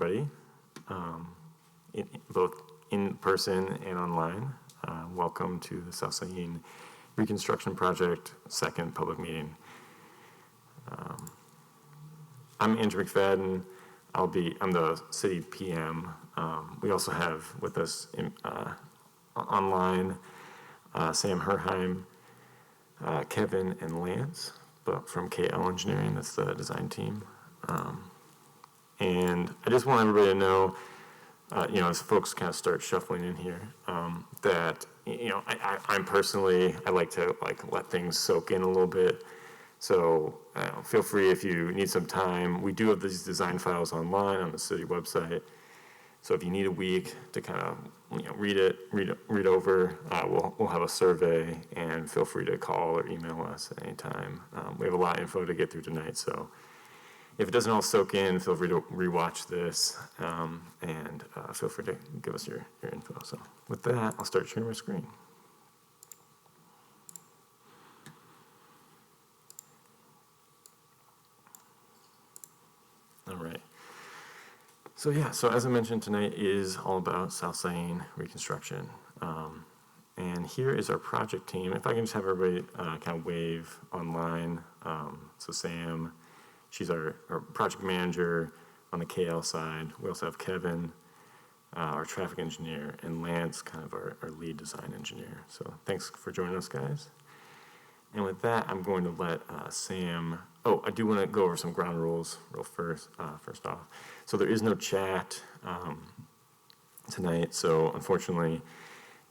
everybody, both in person and online. Welcome to the South Syene Reconstruction Project second public meeting. I'm Andrew McFadden. I'm the city PM. We also have with us online Sam Herheim, Kevin, and Lance, but from KL Engineering. That's the design team. And I just want everybody to know, as folks kind of start shuffling in here, that I'm personally, I like to let things soak in a little bit. So feel free if you need some time. We do have these design files online on the city website. So if you need a week to kind of read over, we'll have a survey, and feel free to call or email us at any time. We have a lot of info to get through tonight, so if it doesn't all soak in, feel free to rewatch this, and feel free to give us your info. So with that, I'll start sharing my screen. All right. So as I mentioned, tonight is all about South Syene Reconstruction. And here is our project team. If I can just have everybody kind of wave online. So Sam, she's our project manager on the KL side. We also have Kevin, our traffic engineer, and Lance, kind of our lead design engineer. So thanks for joining us, guys. And with that, I'm going to let Sam. Oh, I do want to go over some ground rules first off. So there is no chat tonight. So unfortunately,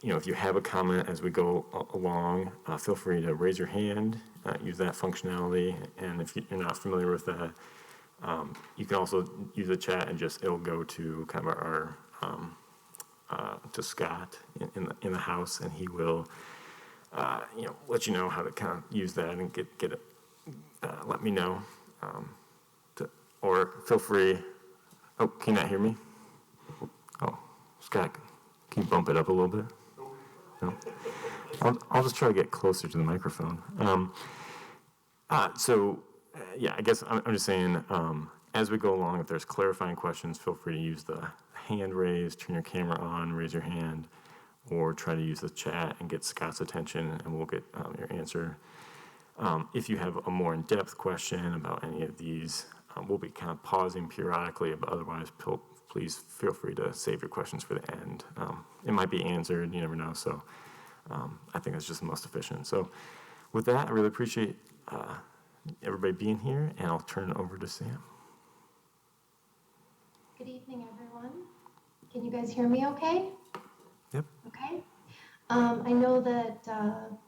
if you have a comment as we go along, feel free to raise your hand, use that functionality. And if you're not familiar with that, you can also use the chat and it'll go to kind of our to Scott in the house, and he will let you know how to kind of use that and get it. Let me know, or feel free. Oh, can you not hear me? Oh, Scott, can you bump it up a little bit? No? I'll just try to get closer to the microphone. I guess I'm just saying, as we go along, if there's clarifying questions, feel free to use the hand raise, turn your camera on, raise your hand, or try to use the chat and get Scott's attention, and we'll get your answer. If you have a more in-depth question about any of these, we'll be kind of pausing periodically, but otherwise, please feel free to save your questions for the end. It might be answered, you never know, so I think that's just the most efficient. So with that, I really appreciate everybody being here, and I'll turn it over to Sam. Good evening, everyone. Can you guys hear me okay? Yep. Okay. I know that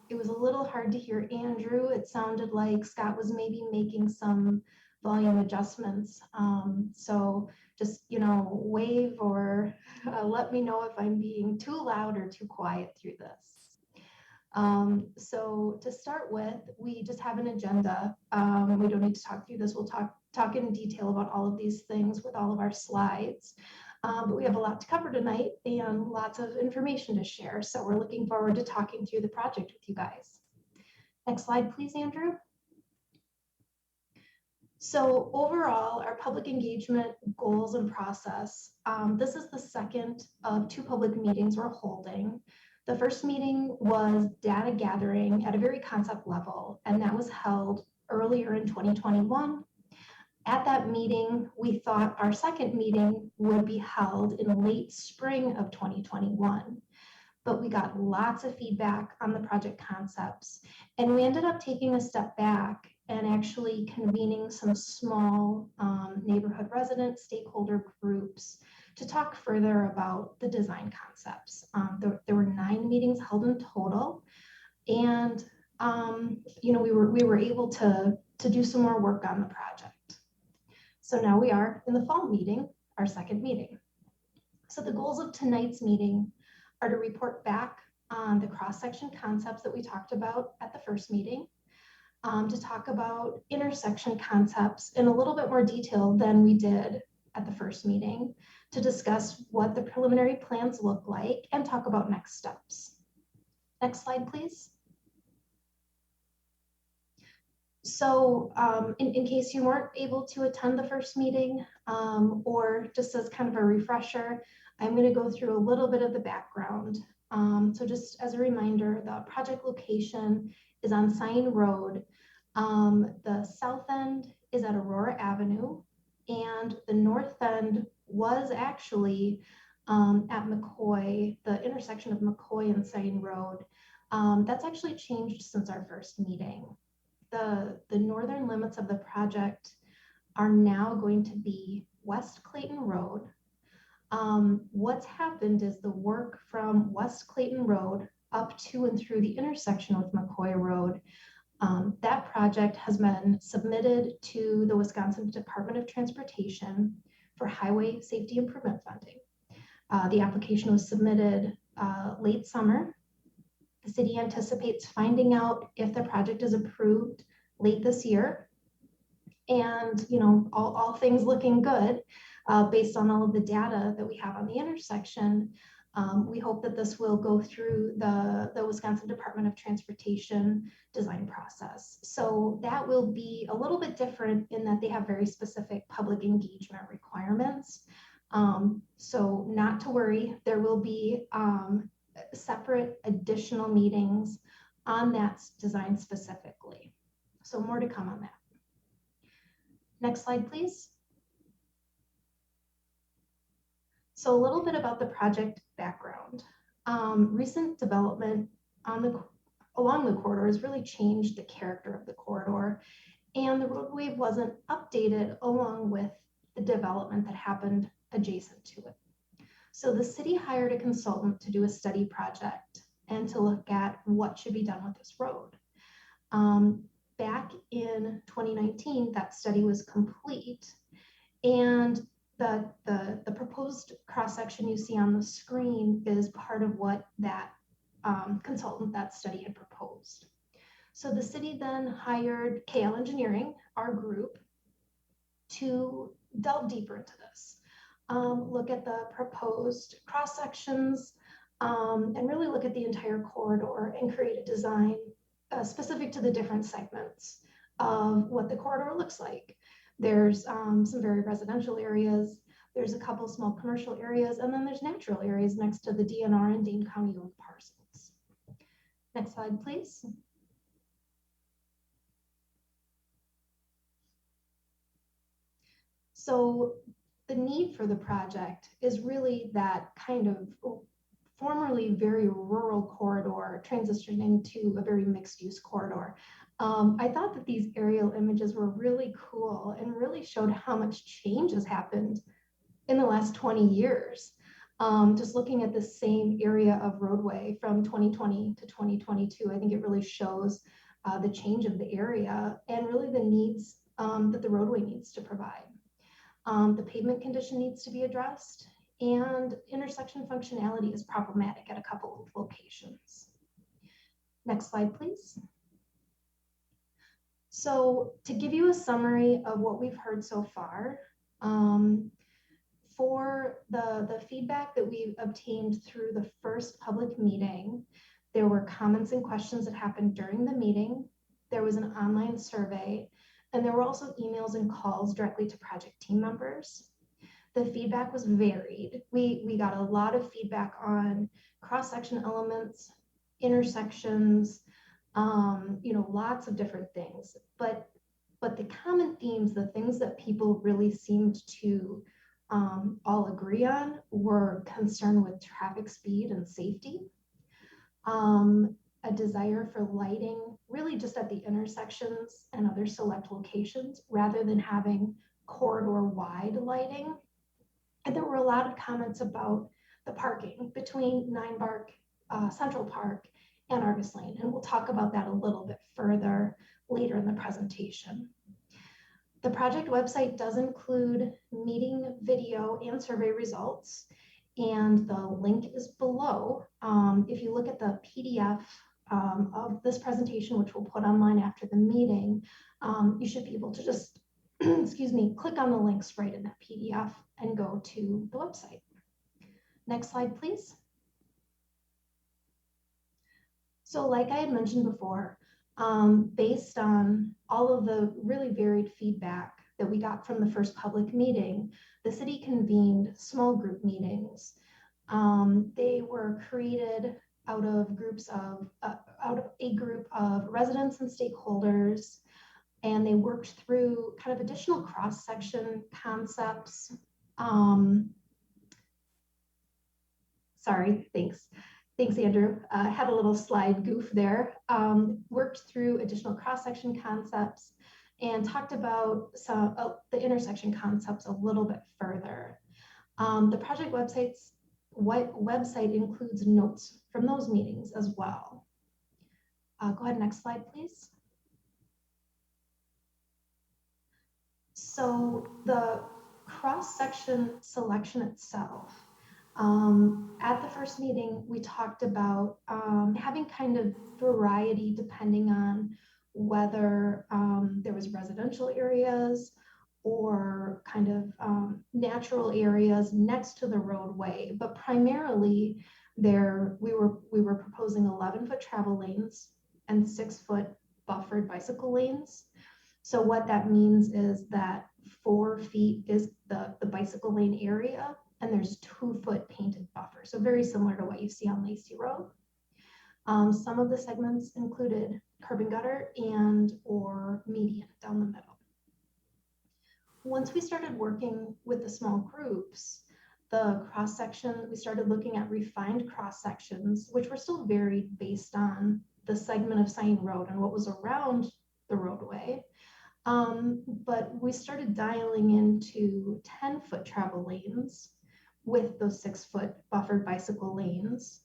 it was a little hard to hear Andrew. It sounded like Scott was maybe making some volume adjustments. So just, wave or let me know if I'm being too loud or too quiet through this. So to start with, we just have an agenda. We don't need to talk through this. We'll talk in detail about all of these things with all of our slides. But we have a lot to cover tonight and lots of information to share. So we're looking forward to talking through the project with you guys. Next slide, please, Andrew. So overall, our public engagement goals and process, this is the second of two public meetings we're holding. The first meeting was data gathering at a very concept level, and that was held earlier in 2021. At that meeting, we thought our second meeting would be held in late spring of 2021, but we got lots of feedback on the project concepts, and we ended up taking a step back and actually convening some small neighborhood resident stakeholder groups to talk further about the design concepts. There were 9 meetings held in total, and we were able to do some more work on the project. So now we are in the fall meeting, our second meeting. So the goals of tonight's meeting are to report back on the cross-section concepts that we talked about at the first meeting, to talk about intersection concepts in a little bit more detail than we did at the first meeting, to discuss what the preliminary plans look like and talk about next steps. Next slide, please. So in case you weren't able to attend the first meeting, or just as kind of a refresher, I'm going to go through a little bit of the background. So just as a reminder, the project location is on Syene Road. The south end is at Aurora Avenue, and the north end was actually at McCoy, the intersection of McCoy and Syene Road. That's actually changed since our first meeting. The northern limits of the project are now going to be West Clayton Road. What's happened is the work from West Clayton Road up to and through the intersection with McCoy Road, that project has been submitted to the Wisconsin Department of Transportation for highway safety improvement funding. The application was submitted late summer. The city anticipates finding out if the project is approved late this year. And, you know, all things looking good based on all of the data that we have on the intersection. We hope that this will go through the Wisconsin Department of Transportation design process. So that will be a little bit different in that they have very specific public engagement requirements. So not to worry, there will be separate additional meetings on that design specifically. So more to come on that. Next slide, please. So a little bit about the project background. Recent development along the corridor has really changed the character of the corridor, and the roadway wasn't updated along with the development that happened adjacent to it. So the city hired a consultant to do a study project and to look at what should be done with this road. Back in 2019, that study was complete, and the proposed cross-section you see on the screen is part of what that consultant, that study, had proposed. So the city then hired KL Engineering, our group, to delve deeper into this, look at the proposed cross-sections, and really look at the entire corridor and create a design specific to the different segments of what the corridor looks like. There's some very residential areas, there's a couple small commercial areas, and then there's natural areas next to the DNR and Dane County owned parcels. Next slide, please. So the need for the project is really that kind of formerly very rural corridor transitioning to a very mixed use corridor. I thought that these aerial images were really cool and really showed how much change has happened in the last 20 years. Just looking at the same area of roadway from 2020 to 2022, I think it really shows the change of the area and really the needs that the roadway needs to provide. The pavement condition needs to be addressed, and intersection functionality is problematic at a couple of locations. Next slide, please. So to give you a summary of what we've heard so far, for the feedback that we've obtained through the first public meeting, there were comments and questions that happened during the meeting. There was an online survey, and there were also emails and calls directly to project team members. The feedback was varied. We got a lot of feedback on cross-section elements, intersections, you know, lots of different things. But the common themes, the things that people really seemed to all agree on, were concern with traffic speed and safety, a desire for lighting, really just at the intersections and other select locations, rather than having corridor-wide lighting. And there were a lot of comments about the parking between Ninebark, Central Park, and Argus Lane. And we'll talk about that a little bit further later in the presentation. The project website does include meeting video and survey results, and the link is below. If you look at the PDF of this presentation, which we'll put online after the meeting, you should be able to just, excuse me, click on the links right in that PDF and go to the website. Next slide, please. So like I had mentioned before, Based on all of the really varied feedback that we got from the first public meeting, the city convened small group meetings. They were created out of out of a group of residents and stakeholders, and they worked through kind of additional cross-section concepts. Sorry, thanks. Thanks, Andrew. Had a little slide goof there. Worked through additional cross-section concepts and talked about some the intersection concepts a little bit further. The project website includes notes from those meetings as well. Go ahead, next slide, please. So the cross-section selection itself, at the first meeting, we talked about having kind of variety depending on whether there was residential areas or kind of natural areas next to the roadway. But primarily, we were proposing 11-foot travel lanes and 6-foot buffered bicycle lanes. So what that means is that 4 feet is the bicycle lane area, and there's 2-foot painted buffer. So very similar to what you see on Lacey Road. Some of the segments included curb and gutter and or median down the middle. Once we started working with the small groups, the cross-section, we started looking at refined cross-sections, which were still varied based on the segment of Syene Road and what was around the roadway. But we started dialing into 10-foot travel lanes with those 6-foot buffered bicycle lanes,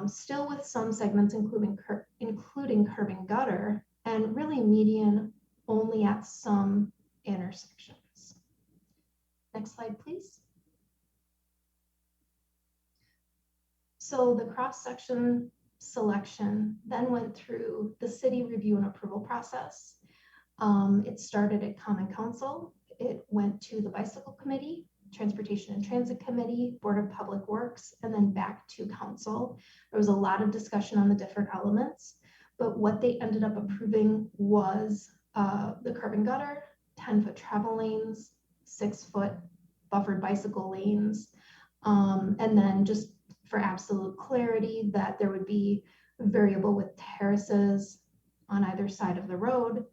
still with some segments including curb and gutter, and really median only at some intersections. Next slide, please. So the cross-section selection then went through the city review and approval process. It started at Common Council. It went to the Bicycle Committee, Transportation and Transit Committee, Board of Public Works, and then back to Council. There was a lot of discussion on the different elements, but what they ended up approving was the curb and gutter, 10-foot travel lanes, 6-foot buffered bicycle lanes, and then just for absolute clarity that there would be variable width terraces on either side of the road,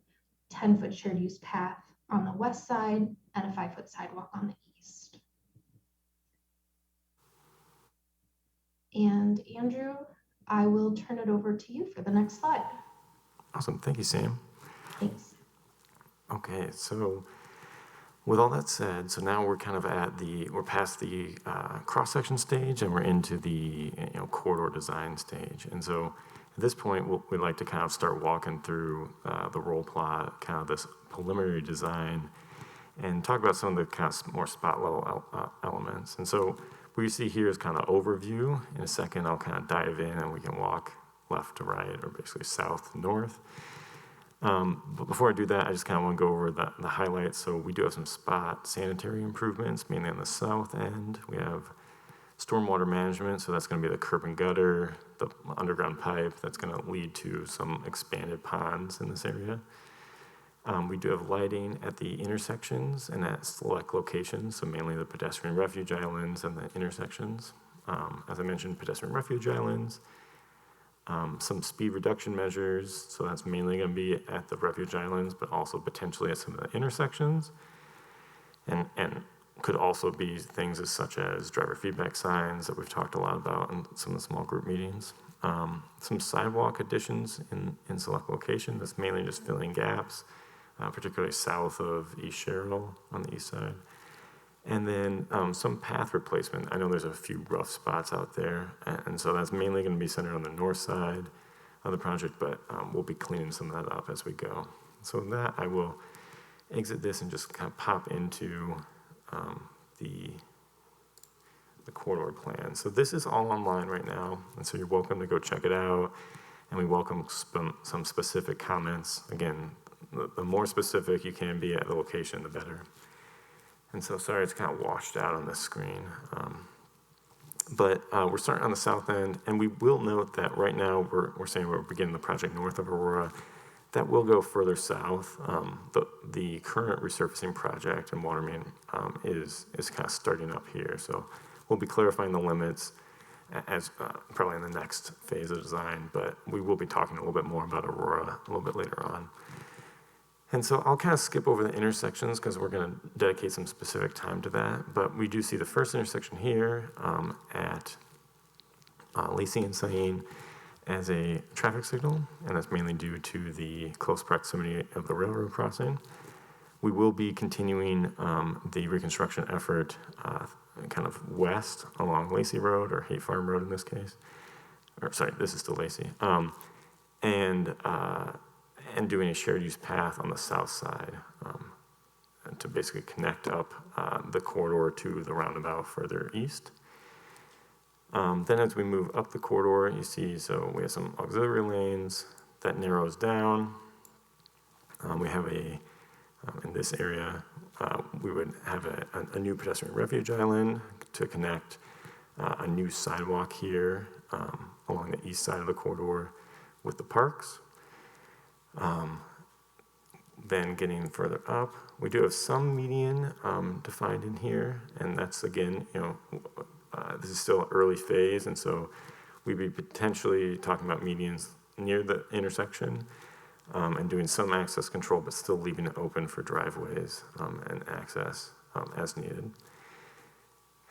10-foot shared use path on the west side, and a 5-foot sidewalk on the east. And Andrew, I will turn it over to you for the next slide. Awesome, thank you, Sam. Thanks. Okay, so with all that said, so now we're kind of we're past the cross-section stage and we're into the corridor design stage. And so at this point, we'd like to kind of start walking through the roll plot, kind of this preliminary design, and talk about some of the kind of more spot level elements. And so what you see here is kind of overview. In a second, I'll kind of dive in and we can walk left to right, or basically south to north. But before I do that, I just kind of want to go over the highlights. So we do have some spot sanitary improvements, mainly on the south end. We have stormwater management, so that's going to be the curb and gutter, the underground pipe, that's going to lead to some expanded ponds in this area. We do have lighting at the intersections and at select locations, so mainly the pedestrian refuge islands and the intersections. As I mentioned, pedestrian refuge islands. Some speed reduction measures, so that's mainly going to be at the refuge islands, but also potentially at some of the intersections. And could also be things such as driver feedback signs that we've talked a lot about in some of the small group meetings. Some sidewalk additions in select locations, that's mainly just filling gaps, particularly south of East Sherrill on the east side. And then some path replacement. I know there's a few rough spots out there, and so that's mainly going to be centered on the north side of the project, but we'll be cleaning some of that up as we go. So with that, I will exit this and just kind of pop into the corridor plan. So this is all online right now, and so you're welcome to go check it out, and we welcome some specific comments. Again, the more specific you can be at the location, the better. And so, sorry, it's kind of washed out on the screen. But we're starting on the south end, and we will note that right now we're saying we're beginning the project north of Aurora. That will go further south. The current resurfacing project and water main is kind of starting up here. So we'll be clarifying the limits as probably in the next phase of design, but we will be talking a little bit more about Aurora a little bit later on. And so I'll kind of skip over the intersections because we're going to dedicate some specific time to that. But we do see the first intersection here at Lacey and Syene as a traffic signal, and that's mainly due to the close proximity of the railroad crossing. We will be continuing the reconstruction effort kind of west along Lacey Road, or Haight Farm Road in this case. Or sorry, this is still Lacey. And doing a shared use path on the south side to basically connect up the corridor to the roundabout further east. Then as we move up the corridor, you see, so we have some auxiliary lanes that narrows down. We have in this area, we would have a new pedestrian refuge island to connect a new sidewalk here along the east side of the corridor with the parks. Then getting further up, we do have some median defined in here, and that's again, this is still early phase, and so we'd be potentially talking about medians near the intersection and doing some access control, but still leaving it open for driveways and access as needed.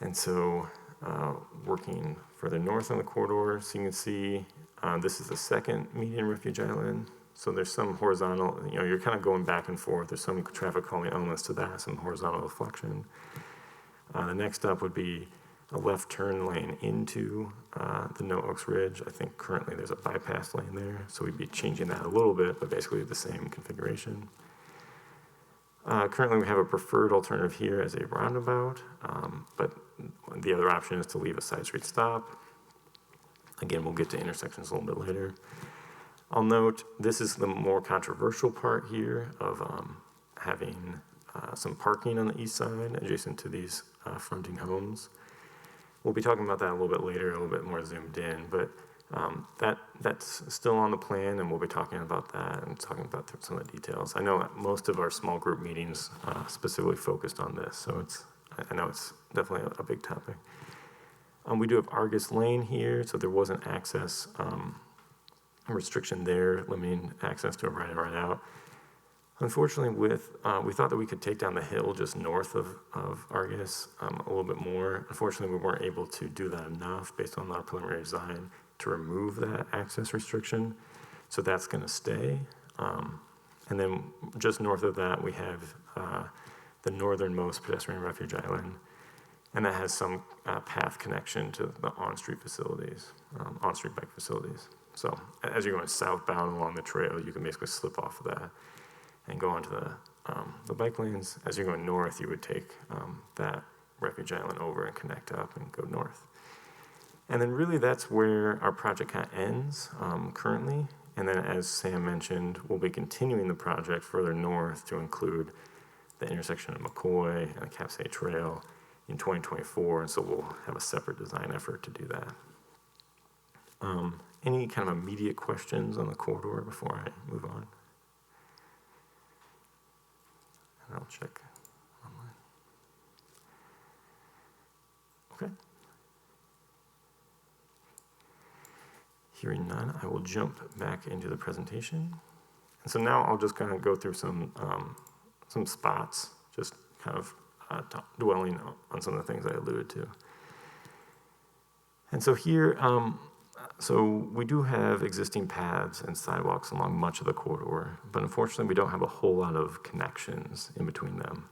And so working further north on the corridor, so you can see this is the second median refuge island. So there's some horizontal, you're kind of going back and forth. There's some traffic calming elements to that, some horizontal reflection. The next up would be a left turn lane into the No Oaks Ridge. I think currently there's a bypass lane there, so we'd be changing that a little bit, but basically the same configuration. Currently we have a preferred alternative here as a roundabout, but the other option is to leave a side street stop. Again, we'll get to intersections a little bit later. I'll note this is the more controversial part here of having some parking on the east side adjacent to these fronting homes. We'll be talking about that a little bit later, a little bit more zoomed in, but that's still on the plan, and we'll be talking about that and talking about some of the details. I know that most of our small group meetings specifically focused on this, so I know it's definitely a big topic. We do have Argus Lane here, so there was an access restriction there, limiting access to a right in, right out. Unfortunately, we thought that we could take down the hill just north of Argus a little bit more. Unfortunately, we weren't able to do that enough based on our preliminary design to remove that access restriction. So that's going to stay. And then just north of that, we have the northernmost pedestrian refuge island, and that has some path connection to the on-street facilities, on-street bike facilities. So as you're going southbound along the trail, you can basically slip off of that and go onto the bike lanes. As you're going north, you would take that refuge island over and connect up and go north. And then really that's where our project kind of ends currently. And then as Sam mentioned, we'll be continuing the project further north to include the intersection of McCoy and the Capsay Trail in 2024. And so we'll have a separate design effort to do that. Any kind of immediate questions on the corridor before I move on? And I'll check online. Okay. Hearing none, I will jump back into the presentation. And so now I'll just kind of go through some spots, just kind of dwelling on some of the things I alluded to. And so here, so we do have existing paths and sidewalks along much of the corridor, but unfortunately we don't have a whole lot of connections in between them.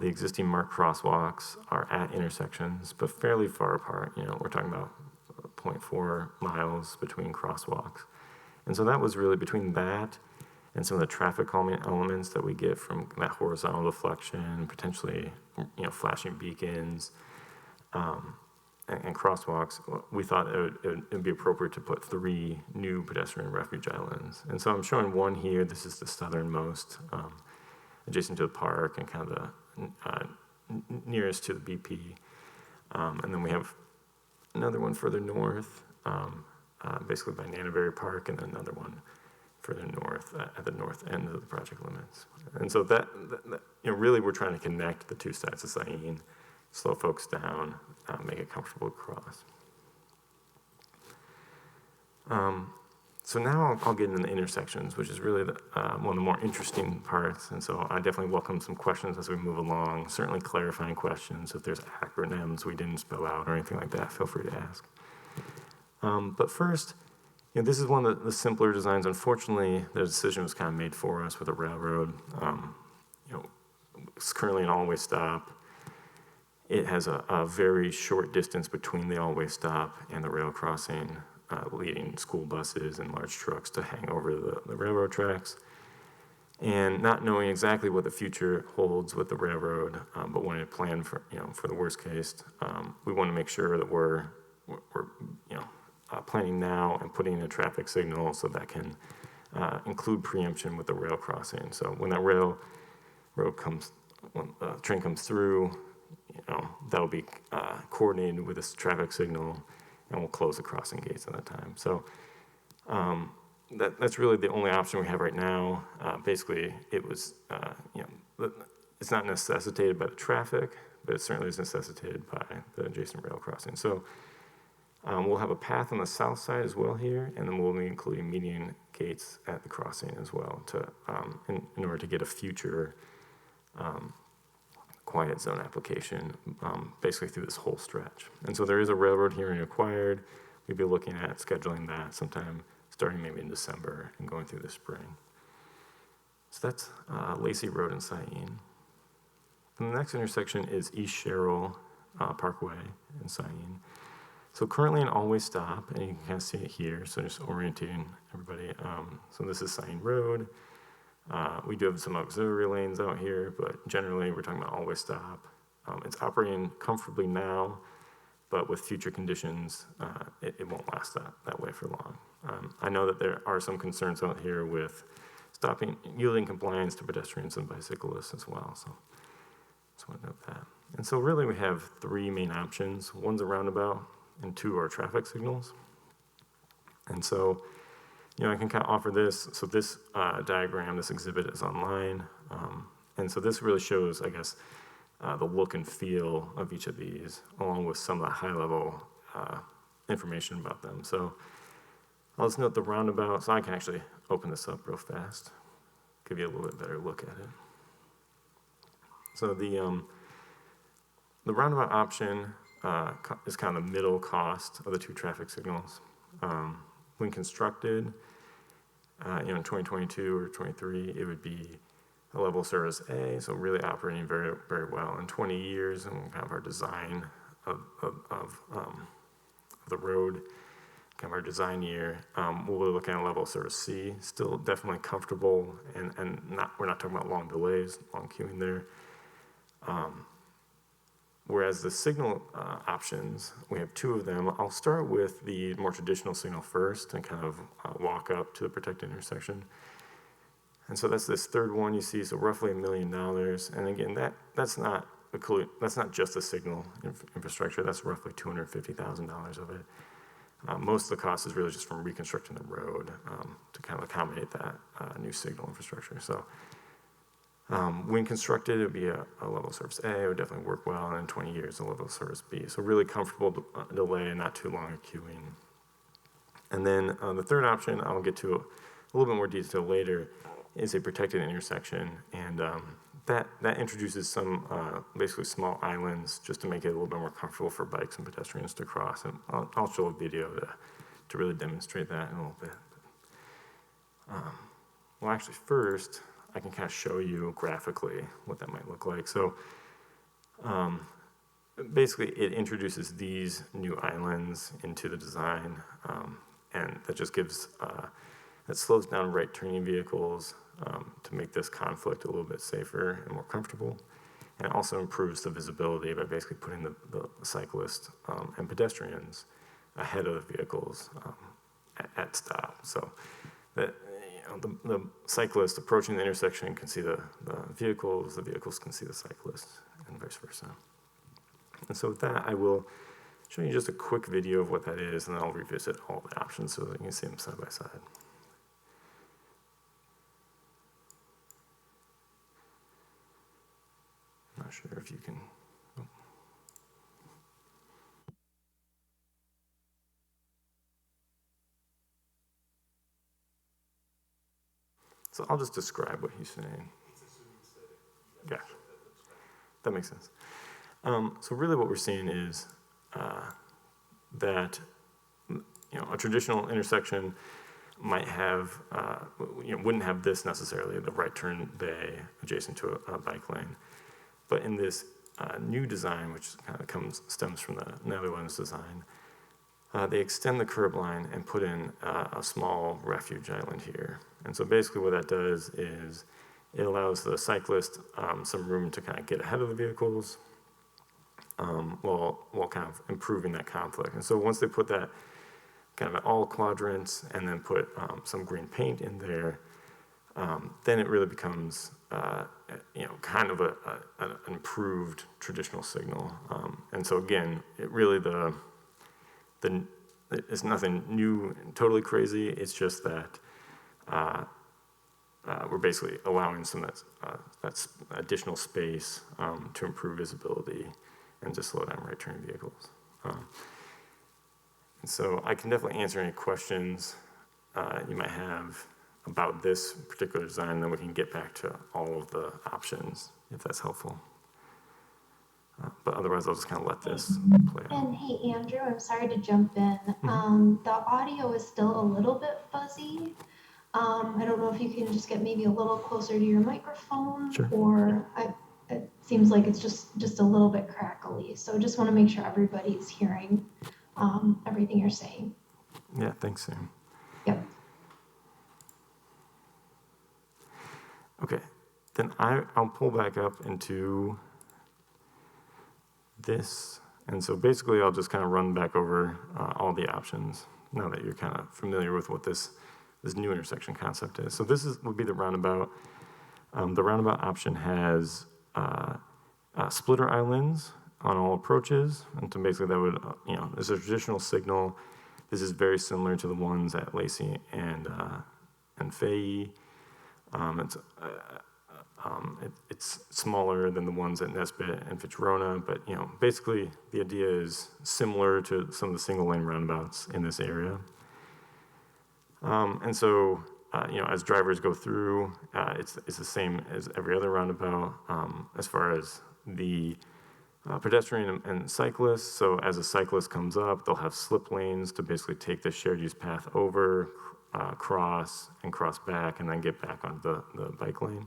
The existing marked crosswalks are at intersections, but fairly far apart. We're talking about 0.4 miles between crosswalks. And so that was really between that and some of the traffic calming elements that we get from that horizontal deflection, potentially, flashing beacons, and crosswalks. We thought it would be appropriate to put 3 new pedestrian refuge islands. And so I'm showing one here. This is the southernmost, adjacent to the park and kind of the nearest to the BP. And then we have another one further north, basically by Nannerberry Park, and then another one further north at the north end of the project limits. And so that really we're trying to connect the two sides of Syene, slow folks down, make it comfortable to cross. So now I'll get into the intersections, which is really one of the more interesting parts. And so I definitely welcome some questions as we move along, certainly clarifying questions. If there's acronyms we didn't spell out or anything like that, feel free to ask. But first, this is one of the simpler designs. Unfortunately, the decision was kind of made for us with a railroad. It's currently an all-way stop. It has a very short distance between the all-way stop and the rail crossing, leading school buses and large trucks to hang over the railroad tracks. And not knowing exactly what the future holds with the railroad, but wanting to plan for the worst case, we want to make sure that we're planning now and putting in a traffic signal so that can include preemption with the rail crossing. So when that when the train comes through, that'll be coordinated with this traffic signal, and we'll close the crossing gates at that time. So that's really the only option we have right now. Basically, it was, it's not necessitated by the traffic, but it certainly is necessitated by the adjacent rail crossing. So we'll have a path on the south side as well here, and then we'll be including median gates at the crossing as well to in order to get a future quiet zone application basically through this whole stretch. And so there is a railroad hearing required. We'd be looking at scheduling that sometime starting maybe in December and going through the spring. So that's Lacey Road in Syene. And the next intersection is East Sherrill Parkway in Syene. So currently an all-way stop, and you can kind of see it here, so just orienting everybody. So this is Syene Road. We do have some auxiliary lanes out here, but generally we're talking about all-way stop. It's operating comfortably now, but with future conditions, it won't last that way for long. I know that there are some concerns out here with yielding compliance to pedestrians and bicyclists as well, so just want to note that. And so really we have three main options. One's a roundabout, and two are traffic signals. And so I can kind of offer this. So this diagram, this exhibit is online. And so this really shows, I guess, the look and feel of each of these, along with some of the high-level information about them. So I'll just note the roundabout. So I can actually open this up real fast, give you a little bit better look at it. So the roundabout option is kind of the middle cost of the two traffic signals. When constructed, in 2022 or 23, it would be a level service A, so really operating very, very well. In 20 years, and kind of our design of the road, kind of our design year, we'll be looking at level service C, still definitely comfortable, and we're not talking about long delays, long queuing there. Whereas the signal options, we have two of them. I'll start with the more traditional signal first and kind of walk up to the protected intersection. And so that's this third one you see, so roughly $1 million. And again, that's not just the signal infrastructure, that's roughly $250,000 of it. Most of the cost is really just from reconstructing the road to kind of accommodate that new signal infrastructure. So when constructed, it would be a level service A. It would definitely work well, and in 20 years, a level service B. So really comfortable delay and not too long a queuing. And then the third option, I'll get to a little bit more detail later, is a protected intersection. And that introduces some basically small islands just to make it a little bit more comfortable for bikes and pedestrians to cross. And I'll show a video to really demonstrate that in a little bit. Well, actually, first, I can kind of show you graphically what that might look like. So basically, it introduces these new islands into the design, and that just gives, that slows down right turning vehicles to make this conflict a little bit safer and more comfortable, and also improves the visibility by basically putting the cyclists and pedestrians ahead of the vehicles at stop. So that the cyclist approaching the intersection can see the vehicles can see the cyclists, and vice versa. And so with that, I will show you just a quick video of what that is, and then I'll revisit all the options so that you can see them side by side. I'm not sure if you can. Oh. So I'll just describe what he's saying. Yeah, that makes sense. So really what we're seeing is that a traditional intersection might have, wouldn't have this necessarily, the right turn bay adjacent to a bike lane. But in this new design, which kind of stems from the Netherlands design, they extend the curb line and put in a small refuge island here. And so basically what that does is it allows the cyclist some room to kind of get ahead of the vehicles while kind of improving that conflict. And so once they put that kind of at all quadrants and then put some green paint in there, then it really becomes kind of an improved traditional signal. And so again, it really it's nothing new and totally crazy. It's just that we're basically allowing some of that additional space to improve visibility and to slow down right turn vehicles. And so I can definitely answer any questions you might have about this particular design, and then we can get back to all of the options if that's helpful. But otherwise, I'll just kind of let this play out. And hey, Andrew, I'm sorry to jump in. The audio is still a little bit fuzzy. I don't know if you can just get maybe a little closer to your microphone, Sure. Or it seems like it's just a little bit crackly. So just want to make sure everybody's hearing everything you're saying. Yeah, thanks, Sam. Yep. Okay, then I'll pull back up into this. And so basically I'll just kind of run back over all the options now that you're kind of familiar with what this new intersection concept is. So this would be the roundabout. The roundabout option has splitter islands on all approaches. And so basically that would, as a traditional signal, this is very similar to the ones at Lacey and Fayette. It's smaller than the ones at Nesbitt and Fitchburg, but basically the idea is similar to some of the single lane roundabouts in this area. And so as drivers go through, it's the same as every other roundabout as far as the pedestrian and cyclists. So as a cyclist comes up, they'll have slip lanes to basically take the shared use path over, cross back, and then get back onto the bike lane.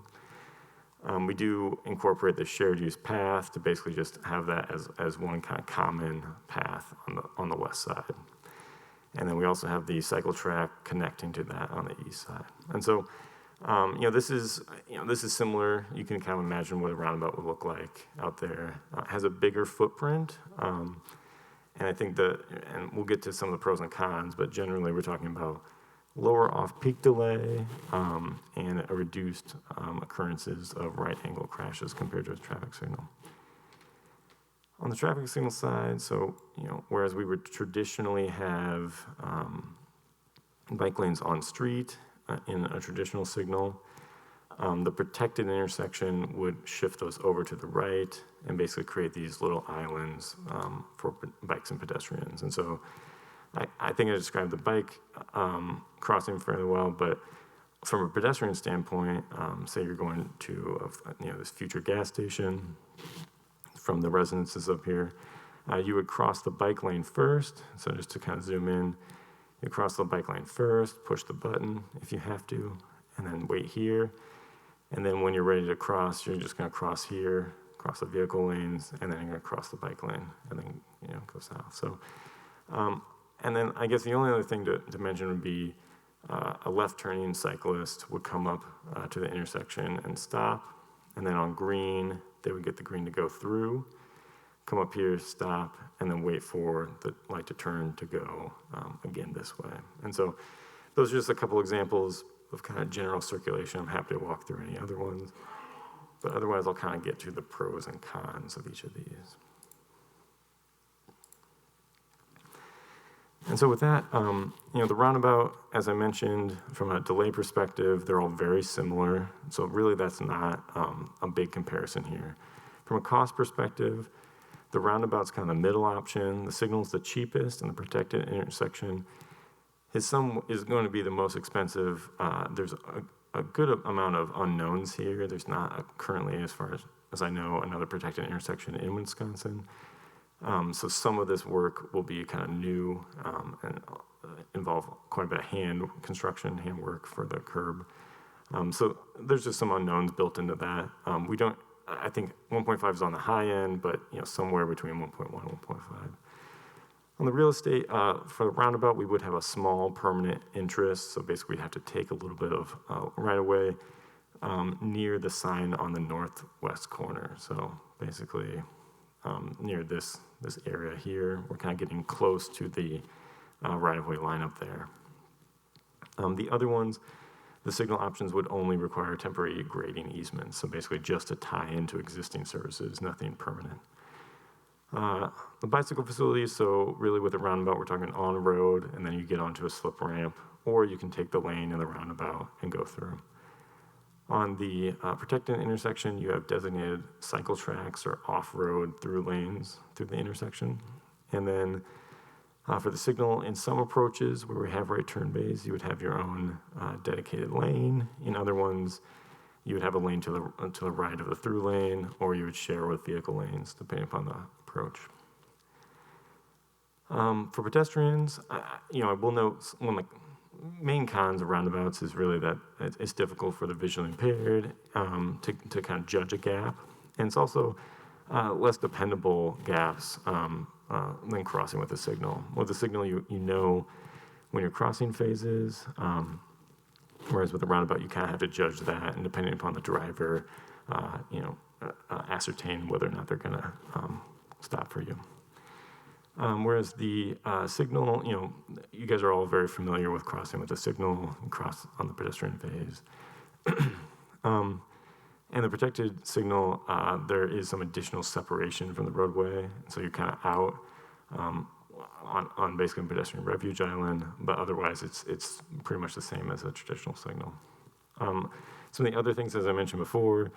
We do incorporate the shared use path to basically just have that as one kind of common path on the west side. And then we also have the cycle track connecting to that on the east side. And so, this is similar. You can kind of imagine what a roundabout would look like out there. It has a bigger footprint. And I think and we'll get to some of the pros and cons, but generally we're talking about lower off-peak delay and a reduced occurrences of right-angle crashes compared to a traffic signal. On the traffic signal side, so whereas we would traditionally have bike lanes on street in a traditional signal, the protected intersection would shift those over to the right and basically create these little islands for bikes and pedestrians. And so I think I described the bike crossing fairly well, but from a pedestrian standpoint, say you're going to this future gas station from the residences up here, you would cross the bike lane first. So just to kind of zoom in, you cross the bike lane first, push the button if you have to, and then wait here. And then when you're ready to cross, you're just going to cross here, cross the vehicle lanes, and then you're going to cross the bike lane, and then go south. So. And then I guess the only other thing to mention would be a left-turning cyclist would come up to the intersection and stop, and then on green, they would get the green to go through, come up here, stop, and then wait for the light to turn to go again this way. And so those are just a couple examples of kind of general circulation. I'm happy to walk through any other ones, but otherwise I'll kind of get to the pros and cons of each of these. And so with that, the roundabout, as I mentioned, from a delay perspective, they're all very similar. So really that's not a big comparison here. From a cost perspective, the roundabout's kind of the middle option. The signal's the cheapest, and the protected intersection is going to be the most expensive. There's a good amount of unknowns here. There's not currently, as far as I know, another protected intersection in Wisconsin. So some of this work will be kind of new and involve quite a bit of hand work for the curb. So there's just some unknowns built into that. I think 1.5 is on the high end, but somewhere between 1.1 and 1.5. On the real estate, for the roundabout, we would have a small permanent interest. So basically we'd have to take a little bit of right away near the sign on the northwest corner. So basically near this area here, we're kind of getting close to the right-of-way line up there. The other ones, the signal options would only require temporary grading easements, so basically just to tie into existing services, nothing permanent. The bicycle facilities, so really with the roundabout, we're talking on road, and then you get onto a slip ramp, or you can take the lane in the roundabout and go through. On the protected intersection, you have designated cycle tracks or off-road through lanes through the intersection. And then for the signal, in some approaches where we have right turn bays, you would have your own dedicated lane. In other ones, you would have a lane to the right of the through lane, or you would share with vehicle lanes, depending upon the approach. For pedestrians, I will note one of the main cons of roundabouts is really that it's difficult for the visually impaired to kind of judge a gap. And it's also less dependable gaps than crossing with a signal. With a signal, you know when your crossing phase is, whereas with a roundabout, you kind of have to judge that, and depending upon the driver, ascertain whether or not they're going to stop for you. Whereas the signal, you guys are all very familiar with crossing with a signal and cross on the pedestrian phase. And the protected signal, there is some additional separation from the roadway, so you're kind of out on basically a pedestrian refuge island, but otherwise it's pretty much the same as a traditional signal. Some of the other things, as I mentioned before,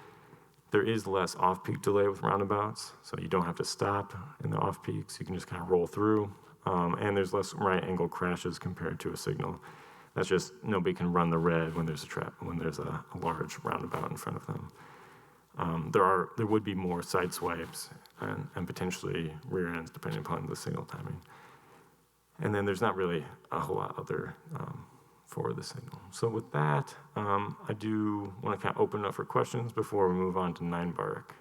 there is less off-peak delay with roundabouts, so you don't have to stop in the off-peaks. You can just kind of roll through, and there's less right-angle crashes compared to a signal. That's just nobody can run the red when there's a large roundabout in front of them. There would be more side swipes and potentially rear ends depending upon the signal timing. And then there's not really a whole lot other for the signal. So with that, I do want to kind of open it up for questions before we move on to Nine Bark.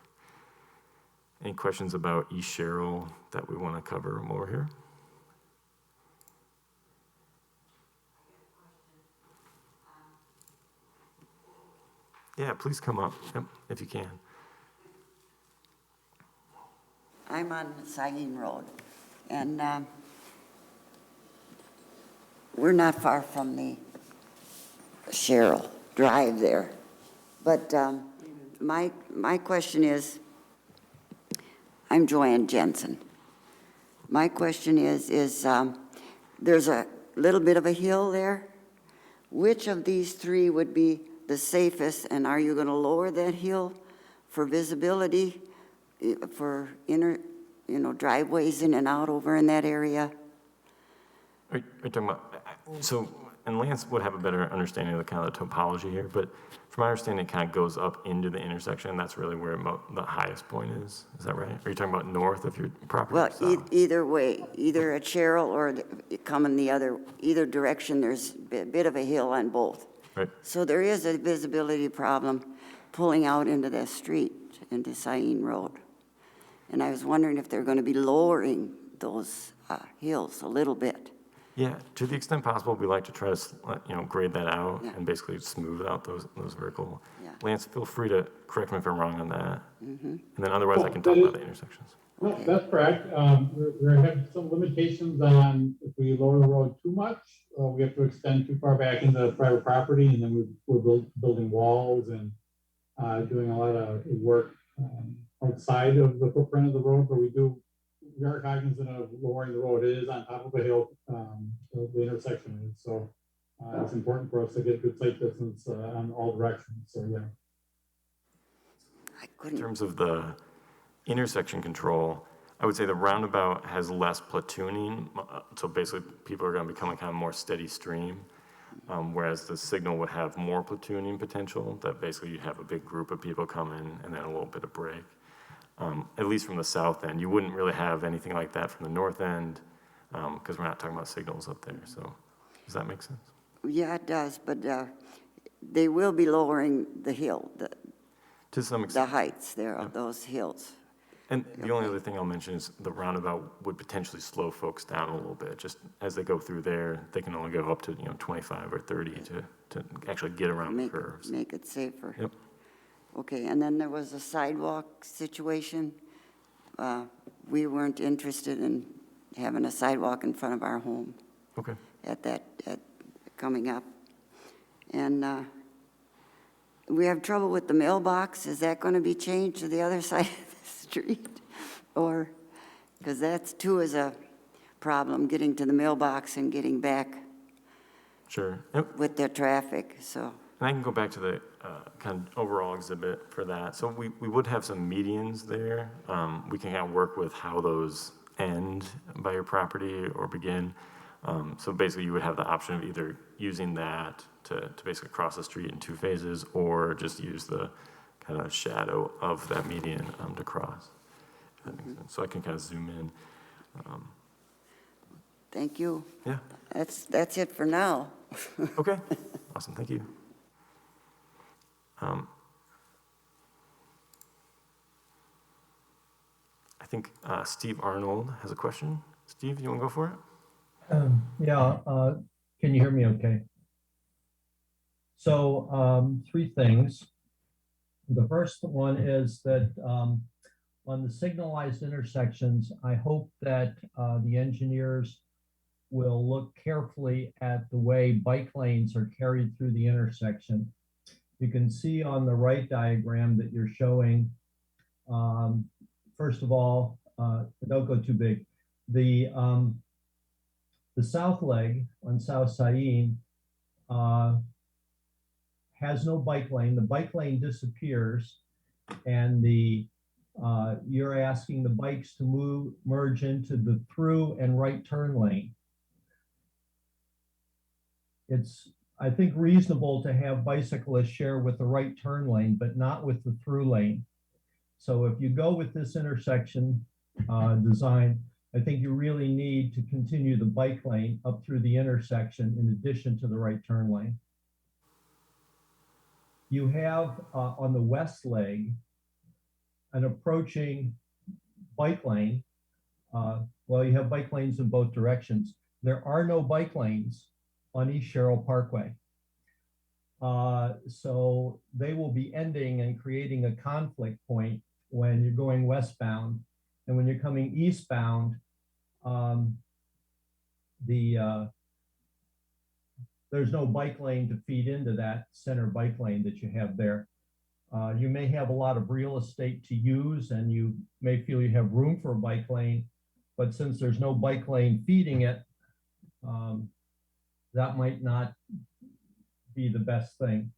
Any questions about East Sherrill that we want to cover more here? Yeah, please come up, if you can. I'm on Syene Road, and we're not far from the Sherrill Drive there. But my question is, I'm Joanne Jensen. My question is there's a little bit of a hill there. Which of these three would be the safest, and are you going to lower that hill for visibility, for driveways in and out over in that area? Are you talking about, and Lance would have a better understanding of the kind of the topology here, but from my understanding, it kind of goes up into the intersection, and that's really where the highest point is. Is that right? Are you talking about north of your property? Well, either way, either at Sherrill or coming either direction, there's a bit of a hill on both. Right. So there is a visibility problem pulling out into the street, into Syene Road. And I was wondering if they're going to be lowering those hills a little bit. Yeah, to the extent possible, we like to try to grade that out and basically smooth out those vertical. Yeah. Lance, feel free to correct me if I'm wrong on that. Mm-hmm. And then otherwise, I can talk about the intersections. No, that's correct. We're having some limitations on if we lower the road too much, we have to extend too far back into private property, and then we're building walls and doing a lot of work outside of the footprint of the road, but we do we are cognizant of lowering the road. It is on top of a hill, the intersection is, so it's important for us to get good sight distance on all directions, so yeah. I In couldn't, terms of the intersection control, I would say the roundabout has less platooning, so basically people are going to become a kind of more steady stream, whereas the signal would have more platooning potential, that basically you have a big group of people come in and then a little bit of break. At least from the south end. You wouldn't really have anything like that from the north end, because we're not talking about signals up there, so does that make sense? yeah, it does, but they will be lowering the hill, To some the extent. heights there of those hills. And the only other thing I'll mention is the roundabout would potentially slow folks down a little bit. Just as they go through there, they can only go up to 25 or 30 to actually get around the curves. Make it safer. Yep. Okay, and then there was a sidewalk situation. We weren't interested in having a sidewalk in front of our home Okay. at coming up. And we have trouble with the mailbox. Is that going to be changed to the other side of the street? Or, because that too is a problem, getting to the mailbox and getting back Sure. Yep. with the traffic, so. And I can go back to the kind of overall exhibit for that. So we would have some medians there. We can kind of work with how those end by your property or begin. So basically you would have the option of either using that to basically cross the street in two phases, or just use the kind of shadow of that median to cross. If that makes sense. So I can kind of zoom in. Thank you. Yeah. That's it for now. Okay. Awesome. Thank you. I think Steve Arnold has a question. Steve, you want to go for it? Yeah, can you hear me okay? So three things. The first one is that on the signalized intersections, I hope that the engineers will look carefully at the way bike lanes are carried through the intersection. You can see on the right diagram that you're showing, first of all, don't go too big. The south leg on South Syene has no bike lane. The bike lane disappears, and you're asking the bikes to merge into the through and right turn lane. It's, I think, reasonable to have bicyclists share with the right turn lane, but not with the through lane. So if you go with this intersection design, I think you really need to continue the bike lane up through the intersection in addition to the right turn lane. You have on the west leg an approaching bike lane. Well, you have bike lanes in both directions. There are no bike lanes on East Sherrill Parkway. So they will be ending and creating a conflict point when you're going westbound. And when you're coming eastbound, there's no bike lane to feed into that center bike lane that you have there. You may have a lot of real estate to use, and you may feel you have room for a bike lane, but since there's no bike lane feeding it, that might not be the best thing.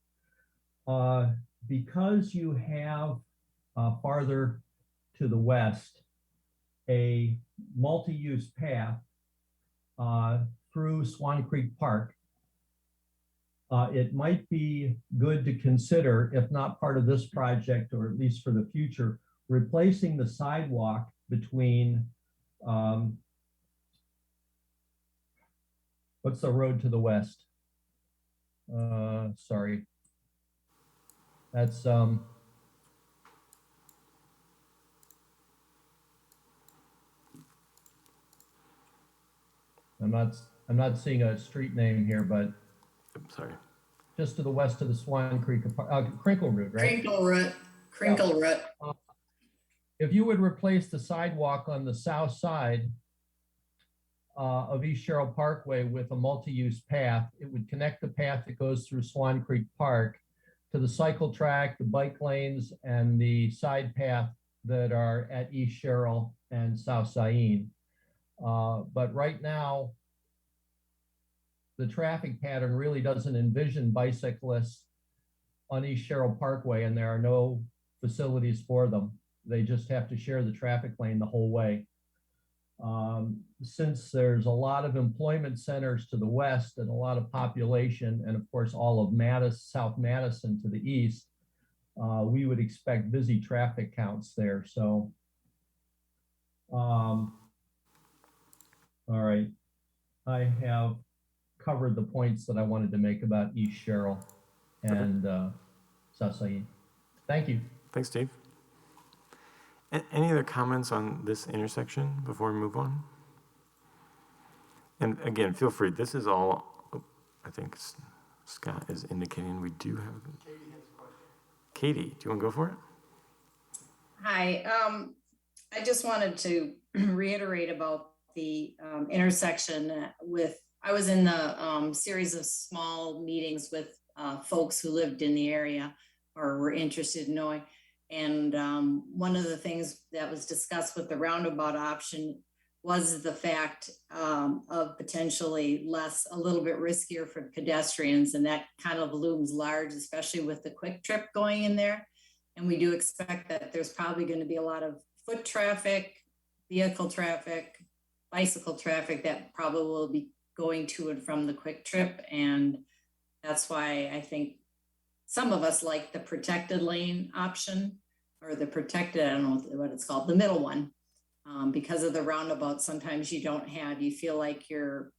Because you have farther to the west a multi-use path through Swan Creek Park, it might be good to consider, if not part of this project, or at least for the future, replacing the sidewalk between, what's the road to the west? Sorry. That's, I'm not seeing a street name here, but Sorry. just to the west of the Swan Creek, Crinkle Root, right? Crinkle Root. If you would replace the sidewalk on the south side of East Sherrill Parkway with a multi-use path, it would connect the path that goes through Swan Creek Park to the cycle track, the bike lanes, and the side path that are at East Sherrill and South Syene. But right now, the traffic pattern really doesn't envision bicyclists on East Sherrill Parkway, and there are no facilities for them. They just have to share the traffic lane the whole way. Since there's a lot of employment centers to the west and a lot of population, and of course all of South Madison to the east, we would expect busy traffic counts there. So, all right, I have covered the points that I wanted to make about East Sherrill and South Syene. Thank you. Thanks, Dave. Any other comments on this intersection before we move on? And again, feel free. This is all, I think Scott is indicating we do have. Katie has a question. Katie, do you want to go for it? Hi, I just wanted to reiterate about the intersection I was in the series of small meetings with folks who lived in the area or were interested in knowing. And one of the things that was discussed with the roundabout option was the fact of potentially a little bit riskier for pedestrians. And that kind of looms large, especially with the quick trip going in there. And we do expect that there's probably going to be a lot of foot traffic, vehicle traffic, bicycle traffic that probably will be going to and from the quick trip. And that's why I think some of us like the protected lane option, or the protected, I don't know what it's called, the middle one. Because of the roundabout, sometimes you feel like you're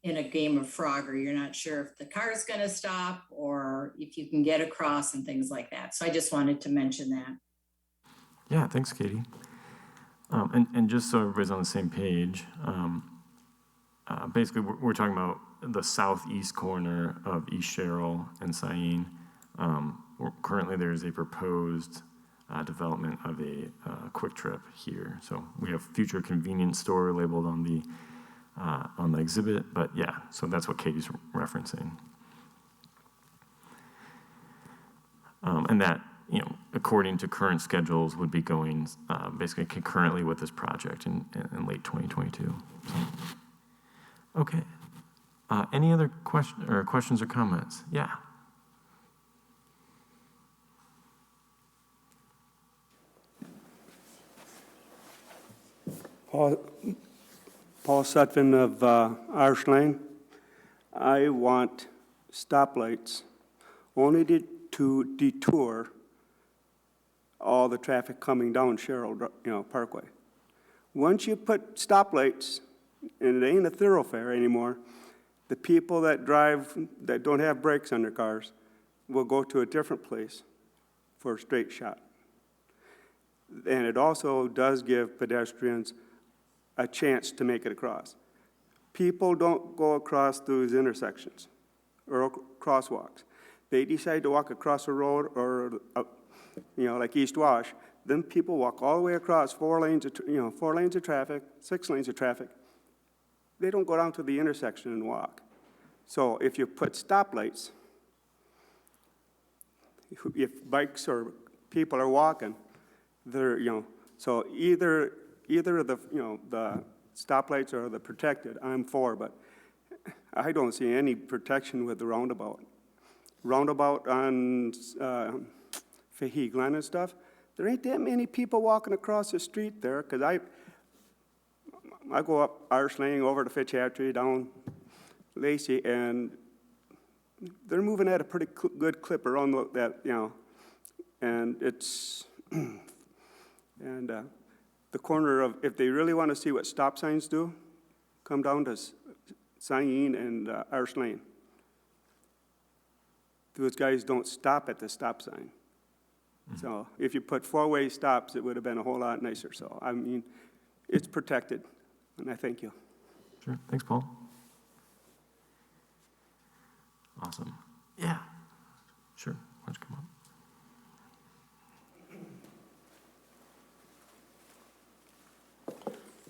in a game of Frogger. You're not sure if the car is going to stop or if you can get across and things like that. So I just wanted to mention that. Yeah, thanks, Katie. And just so everybody's on the same page, basically we're talking about the southeast corner of East Sherrill and Syene. Currently there's a proposed development of a quick trip here. So we have future convenience store labeled on the exhibit, but yeah, so that's what Katie's referencing. And that, according to current schedules, would be going basically concurrently with this project in late 2022. So, okay. Any other questions or comments? Yeah. Paul Sutphin of Irish Lane. I want stoplights only to detour all the traffic coming down Sherrill, Parkway. Once you put stoplights, and it ain't a thoroughfare anymore, the people that that don't have brakes on their cars will go to a different place for a straight shot. And it also does give pedestrians a chance to make it across. People don't go across those intersections or crosswalks. They decide to walk across the road or, like East Wash, then people walk all the way across 4 lanes of traffic, 6 lanes of traffic. They don't go down to the intersection and walk. So if you put stoplights, if bikes or people are walking, they're, so either the stoplights or the protected, I'm for, but I don't see any protection with the roundabout. Roundabout on Fahey Glen and stuff, there ain't that many people walking across the street there, because I go up Irish Lane over to Fitchburg, down Lacey, and they're moving at a pretty good clip around that, and it's, and the corner of, if they really want to see what stop signs do, come down to Syene and Irish Lane. Those guys don't stop at the stop sign. So if you put 4-way stops, it would have been a whole lot nicer. So, I mean, it's protected, and I thank you. Sure. Thanks, Paul. Awesome. Yeah. Sure. Why don't you come up?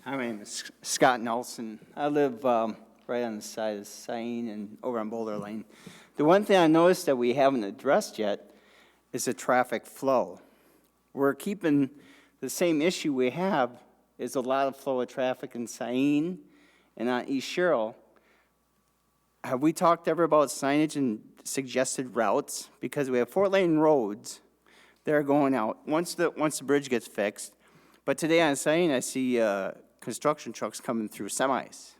Hi, my name is Scott Nelson. I live right on the side of Syene and over on Boulder Lane. The one thing I noticed that we haven't addressed yet is the traffic flow. We're keeping The same issue we have is a lot of flow of traffic in Syene and on East Sherrill. Have we talked ever about signage and suggested routes? Because we have 4-lane roads that are going out once the bridge gets fixed. But today on Syene, I see construction trucks coming through semis.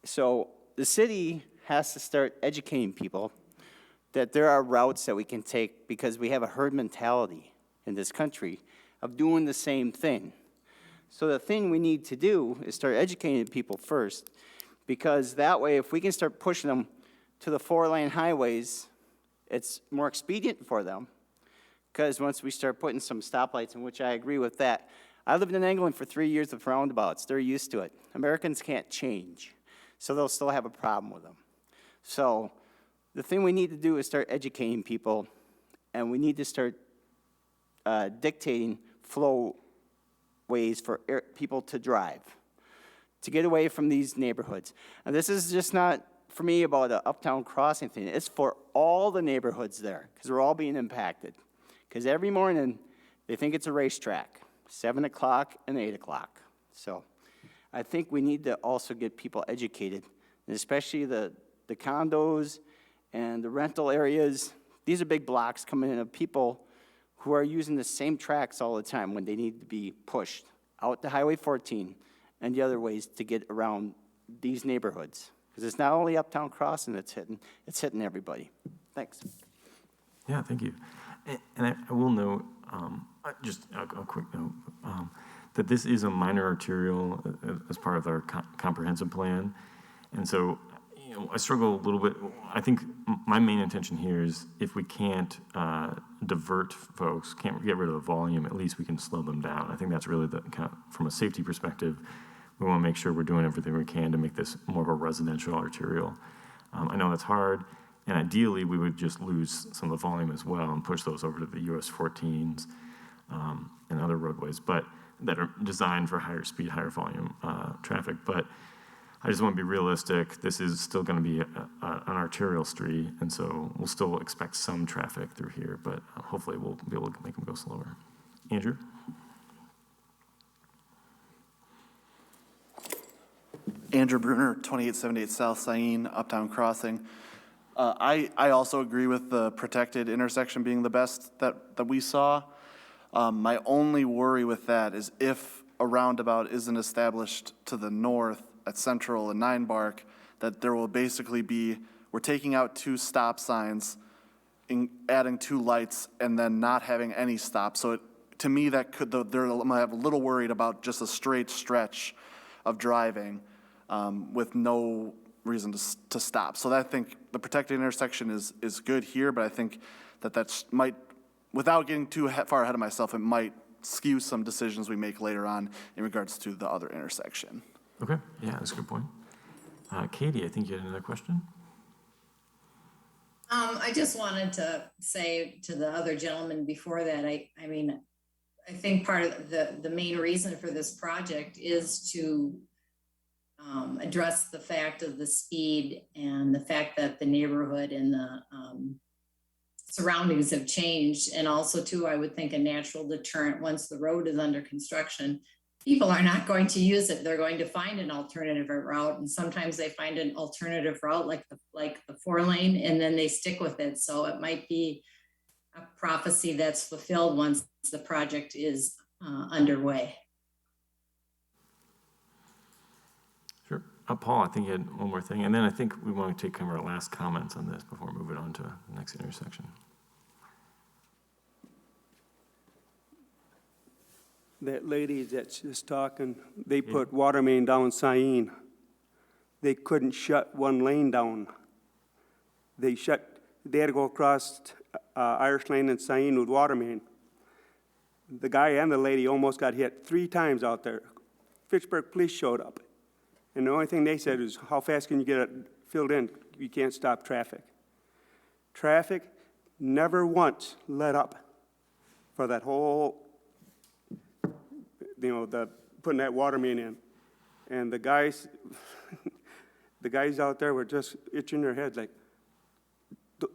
So the city has to start educating people that there are routes that we can take because we have a herd mentality in this country of doing the same thing. So the thing we need to do is start educating people first, because that way, if we can start pushing them to the 4-lane highways, it's more expedient for them. Because once we start putting some stoplights, in which I agree with that, I lived in England for 3 years with roundabouts. They're used to it. Americans can't change, so they'll still have a problem with them. So the thing we need to do is start educating people, and we need to start dictating flow ways for people to drive, to get away from these neighborhoods. And this is just not, for me, about an uptown crossing thing. It's for all the neighborhoods there, because we're all being impacted. Because every morning, they think it's a racetrack, 7 o'clock and 8 o'clock. So I think we need to also get people educated, and especially the condos and the rental areas. These are big blocks coming in of people who are using the same tracks all the time when they need to be pushed out to Highway 14 and the other ways to get around these neighborhoods. Because it's not only Uptown Crossing that's hitting, it's hitting everybody. Thanks. Yeah, thank you. And I will note, just a quick note, that this is a minor arterial as part of our comprehensive plan. And so, I struggle a little bit. I think my main intention here is if we can't divert folks, can't get rid of the volume, at least we can slow them down. I think that's really from a safety perspective, we want to make sure we're doing everything we can to make this more of a residential arterial. I know that's hard, and ideally we would just lose some of the volume as well and push those over to the US 14s and other roadways, but that are designed for higher speed, higher volume traffic. But I just want to be realistic. This is still going to be an arterial street, and so we'll still expect some traffic through here, but hopefully we'll be able to make them go slower. Andrew? Andrew Bruner, 2878 South Syene, Uptown Crossing. I also agree with the protected intersection being the best that we saw. My only worry with that is if a roundabout isn't established to the north at Central and 9 Bark, that there will basically be, we're taking out 2 stop signs, adding 2 lights, and then not having any stops. So to me, that could, I'm a little worried about just a straight stretch of driving with no reason to stop. So I think the protected intersection is good here, but I think that might, without getting too far ahead of myself, it might skew some decisions we make later on in regards to the other intersection. Okay, yeah, that's a good point. Katie, I think you had another question? I just wanted to say to the other gentleman before that, I mean, I think part of the main reason for this project is to address the fact of the speed and the fact that the neighborhood and the surroundings have changed. And also too, I would think a natural deterrent once the road is under construction, people are not going to use it. They're going to find an alternative route. And sometimes they find an alternative route like the 4-lane, and then they stick with it. So it might be a prophecy that's fulfilled once the project is underway. Sure. Paul, I think you had one more thing. And then I think we want to take kind of our last comments on this before moving on to the next intersection. That lady that's just talking, they put water main down Syene. They couldn't shut one lane down. They had to go across Irish Lane and Syene with water main. The guy and the lady almost got hit 3 times out there. Fitchburg police showed up. And the only thing they said is, how fast can you get it filled in? You can't stop traffic. Traffic never once let up for that whole, putting that water main in. And the guys, the guys out there were just itching their heads like,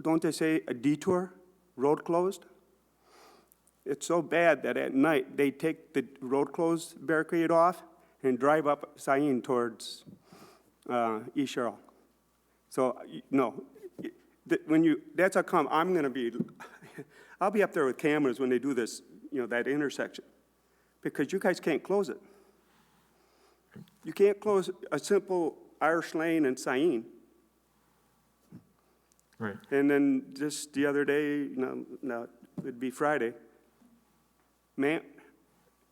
don't they say a detour, road closed? It's so bad that at night, they take the road closed barricade off and drive up Syene towards East Sherrill. So, no, that's how come I'm gonna be, I'll be up there with cameras when they do this, that intersection, because you guys can't close it. You can't close a simple Irish Lane and Syene. Right. And then just the other day, no, it'd be Friday, man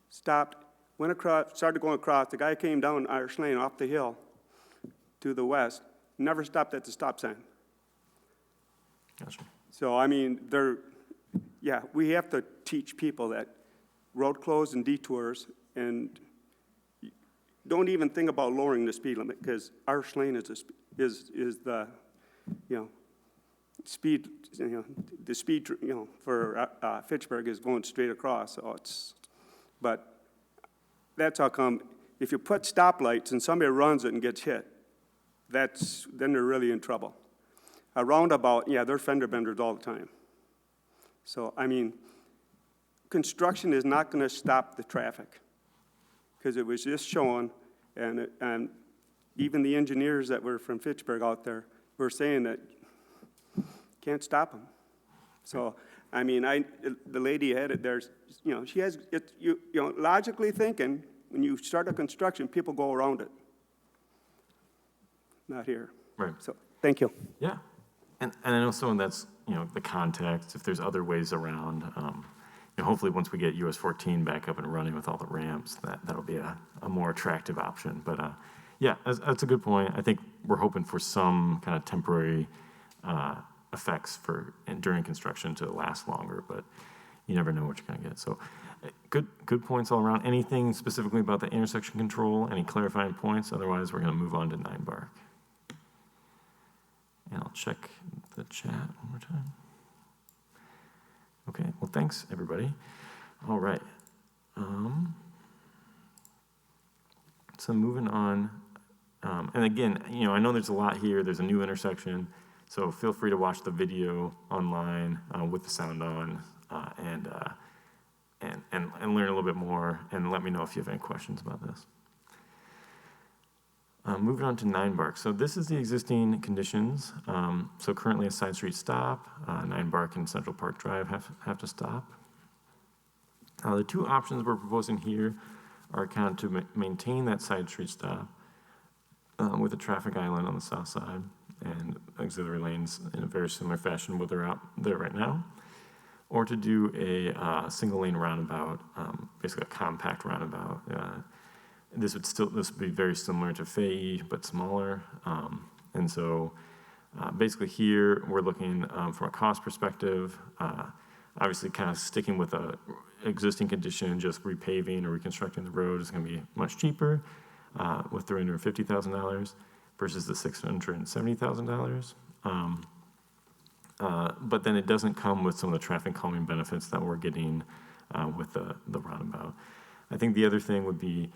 stopped, went across, started going across. The guy came down Irish Lane off the hill to the west, never stopped at the stop sign. Gotcha. So, I mean, we have to teach people that road closed and detours, and don't even think about lowering the speed limit, because Irish Lane is the, speed, the speed, for Fitchburg is going straight across, so but that's how come, if you put stoplights and somebody runs it and gets hit, then they're really in trouble. A roundabout, they're fender benders all the time. So, I mean, construction is not going to stop the traffic, because it was just shown, and even the engineers that were from Fitchburg out there were saying that can't stop them. So, I mean, the lady had it there, she has, logically thinking, when you start a construction, people go around it. Not here. Right. So, thank you. Yeah. And I know some of that's, the context, if there's other ways around. Hopefully once we get US 14 back up and running with all the ramps, that'll be a more attractive option. But yeah, that's a good point. I think we're hoping for some kind of temporary effects during construction to last longer, but you never know what you're going to get. So good points all around. Anything specifically about the intersection control? Any clarifying points? Otherwise, we're going to move on to 9 Bark. And I'll check the chat one more time. Okay, well, thanks, everybody. All right. So moving on. And again, I know there's a lot here. There's a new intersection. So feel free to watch the video online with the sound on and learn a little bit more. And let me know if you have any questions about this. Moving on to 9 Bark. So this is the existing conditions. So currently a side street stop, 9 Bark and Central Park Drive have to stop. The two options we're proposing here are kind of to maintain that side street stop with a traffic island on the south side and auxiliary lanes in a very similar fashion where they're out there right now, or to do a single lane roundabout, basically a compact roundabout. This would be very similar to Fayette, but smaller. And so basically here, we're looking from a cost perspective, obviously kind of sticking with a existing condition, just repaving or reconstructing the road is going to be much cheaper with $350,000 versus the $670,000. But then it doesn't come with some of the traffic calming benefits that we're getting with the roundabout. I think the other thing would be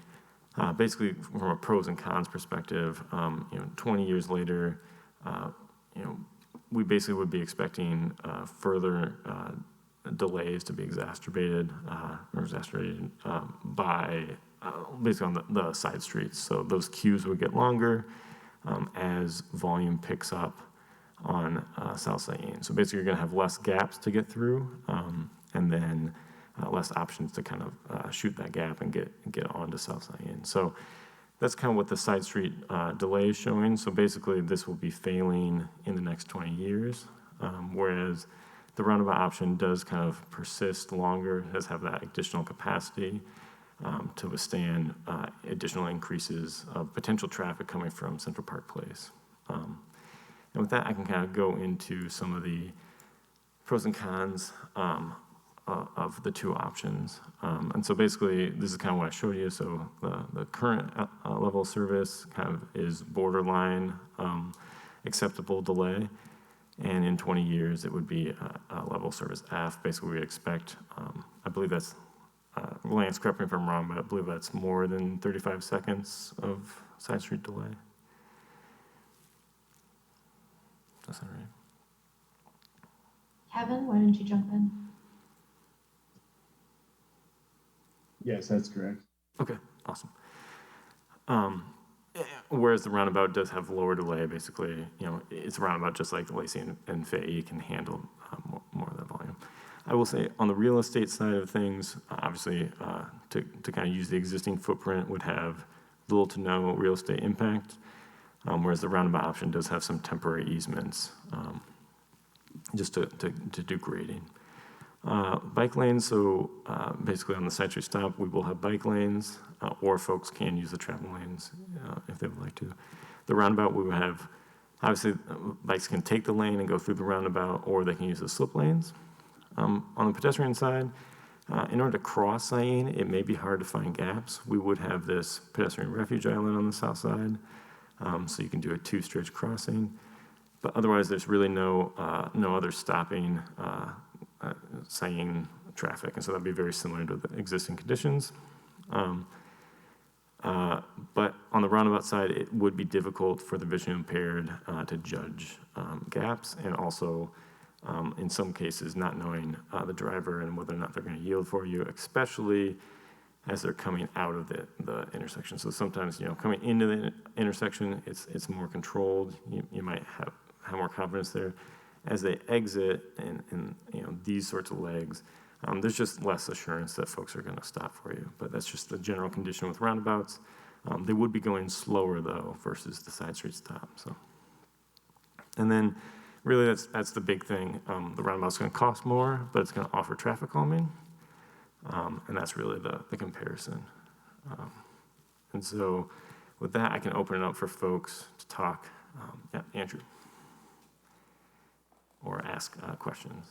basically from a pros and cons perspective, 20 years later, we basically would be expecting further delays to be exacerbated by basically on the side streets. So those queues would get longer as volume picks up on South Syene. So basically you're going to have less gaps to get through and then less options to kind of shoot that gap and get onto South Syene. So that's kind of what the side street delay is showing. So basically this will be failing in the next 20 years, whereas the roundabout option does kind of persist longer, does have that additional capacity to withstand additional increases of potential traffic coming from Central Park Place. And with that, I can kind of go into some of the pros and cons of the two options. And so basically, this is kind of what I showed you. So the current level of service kind of is borderline acceptable delay. And in 20 years, it would be a level of service F. Basically, we expect, I believe that's, Lance, correct me if I'm wrong, but I believe that's more than 35 seconds of side street delay. That's all right. Kevin, why don't you jump in? Yes, that's correct. Okay, awesome. Whereas the roundabout does have lower delay, basically, it's a roundabout just like the Lacey and Fayette. You can handle more of that volume. I will say on the real estate side of things, obviously, to kind of use the existing footprint would have little to no real estate impact, whereas the roundabout option does have some temporary easements just to do grading. Bike lanes, so basically on the side street stop, we will have bike lanes, or folks can use the travel lanes if they would like to. The roundabout, we will have, obviously, bikes can take the lane and go through the roundabout, or they can use the slip lanes. On the pedestrian side, in order to cross Syene, it may be hard to find gaps. We would have this pedestrian refuge island on the south side, so you can do a two-stretch crossing. But otherwise, there's really no other stopping Syene traffic, and so that'd be very similar to the existing conditions. But on the roundabout side, it would be difficult for the vision impaired to judge gaps, and also in some cases not knowing the driver and whether or not they're going to yield for you, especially as they're coming out of the intersection. So sometimes, coming into the intersection, it's more controlled. You might have more confidence there. As they exit and these sorts of legs, there's just less assurance that folks are going to stop for you. But that's just the general condition with roundabouts. They would be going slower though versus the side street stop. So, and then really that's the big thing. The roundabout's going to cost more, but it's going to offer traffic calming, and that's really the comparison. And so, with that, I can open it up for folks to talk. Yeah, Andrew. Or ask questions.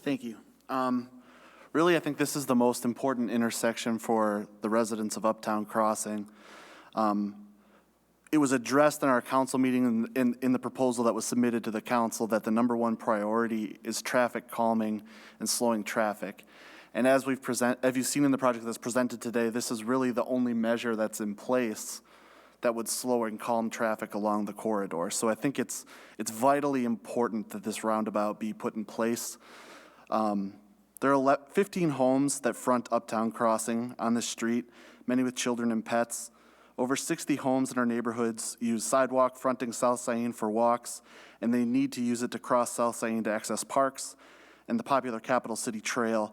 Thank you. Really, I think this is the most important intersection for the residents of Uptown Crossing. It was addressed in our council meeting in the proposal that was submitted to the council that the number one priority is traffic calming and slowing traffic. And as you've seen in the project that's presented today, this is really the only measure that's in place that would slow and calm traffic along the corridor. So I think it's vitally important that this roundabout be put in place. There are 15 homes that front Uptown Crossing on this street, many with children and pets. Over 60 homes in our neighborhoods use sidewalk fronting South Syene for walks, and they need to use it to cross South Syene to access parks and the popular Capital City Trail.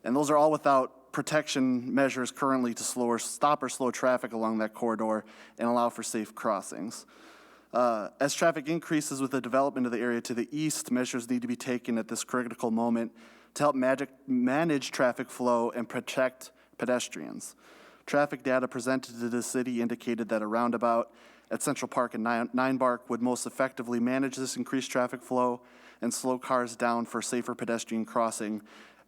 And those are all without protection measures currently to stop or slow traffic along that corridor and allow for safe crossings. As traffic increases with the development of the area to the east, measures need to be taken at this critical moment to help manage traffic flow and protect pedestrians. Traffic data presented to the city indicated that a roundabout at Central Park and Nine Bark would most effectively manage this increased traffic flow and slow cars down for safer pedestrian crossing,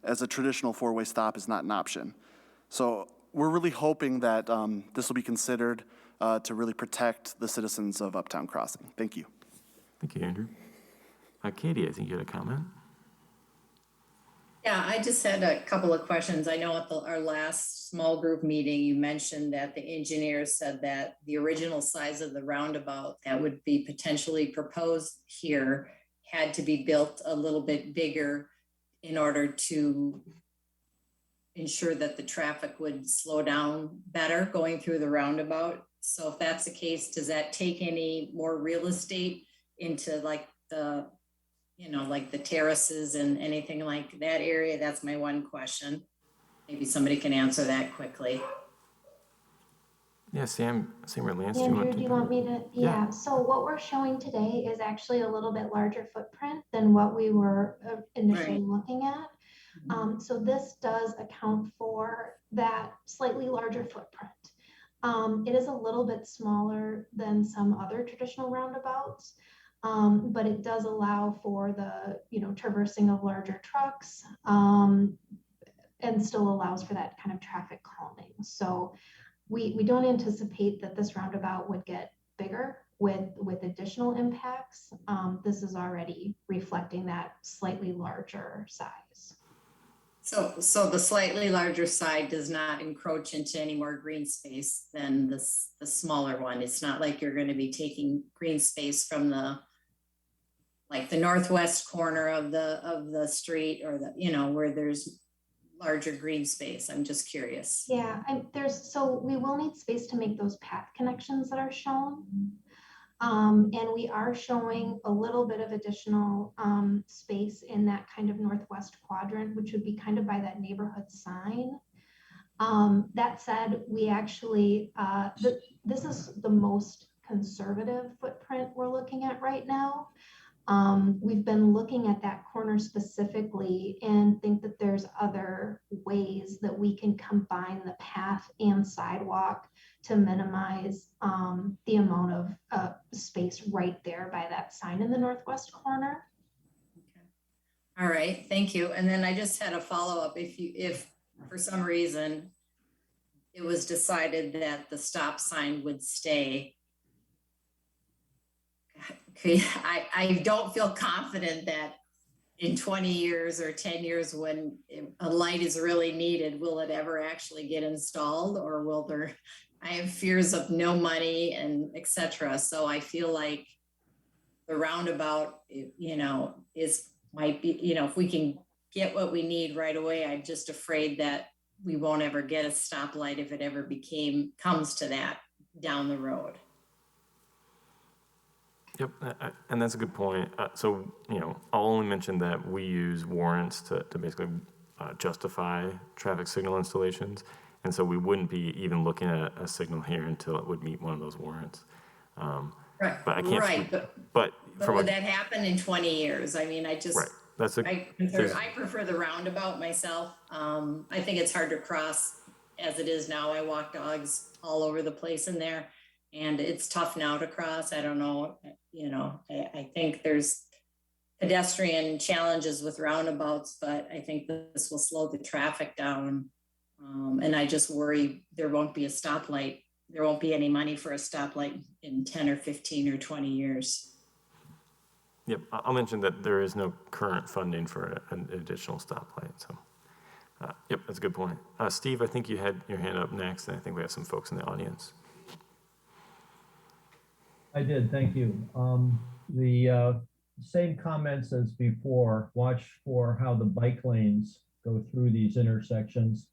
as a traditional four-way stop is not an option. So we're really hoping that this will be considered to really protect the citizens of Uptown Crossing. Thank you. Thank you, Andrew. Katie, I think you had a comment. Yeah, I just had a couple of questions. I know at our last small group meeting, you mentioned that the engineers said that the original size of the roundabout that would be potentially proposed here had to be built a little bit bigger in order to ensure that the traffic would slow down better going through the roundabout. So if that's the case, does that take any more real estate into like the terraces and anything like that area? That's my one question. Maybe somebody can answer that quickly. Yeah, Sam or Lance, Andrew, do you want me to? Yeah. So what we're showing today is actually a little bit larger footprint than what we were initially looking at. So this does account for that slightly larger footprint. It is a little bit smaller than some other traditional roundabouts, but it does allow for the traversing of larger trucks, and still allows for that kind of traffic calming. So we don't anticipate that this roundabout would get bigger with additional impacts. This is already reflecting that slightly larger size. So the slightly larger side does not encroach into any more green space than the smaller one. It's not like you're going to be taking green space from the northwest corner of the street, or where there's larger green space? I'm just curious. Yeah, so we will need space to make those path connections that are shown. And we are showing a little bit of additional space in that kind of northwest quadrant, which would be kind of by that neighborhood sign. That said, we actually, this is the most conservative footprint we're looking at right now. We've been looking at that corner specifically and think that there's other ways that we can combine the path and sidewalk to minimize the amount of space right there by that sign in the northwest corner. Okay. All right, thank you. And then I just had a follow-up. If for some reason it was decided that the stop sign would stay, I don't feel confident that in 20 years or 10 years when a light is really needed, will it ever actually get installed, or will there, I have fears of no money and etc. So I feel like the roundabout, might be, if we can get what we need right away, I'm just afraid that we won't ever get a stoplight if it ever comes to that down the road. Yep, and that's a good point. So, I'll only mention that we use warrants to basically justify traffic signal installations. And so we wouldn't be even looking at a signal here until it would meet one of those warrants. Right, but I can't. Right, but would that happen in 20 years? I mean, I just, right. I prefer the roundabout myself. I think it's hard to cross as it is now. I walk dogs all over the place in there, and it's tough now to cross. I don't know, I think there's pedestrian challenges with roundabouts, but I think this will slow the traffic down. And I just worry there won't be a stoplight. There won't be any money for a stoplight in 10 or 15 or 20 years. Yep, I'll mention that there is no current funding for an additional stoplight. So, yep, that's a good point. Steve, I think you had your hand up next, and I think we have some folks in the audience. I did, thank you. The same comments as before. Watch for how the bike lanes go through these intersections.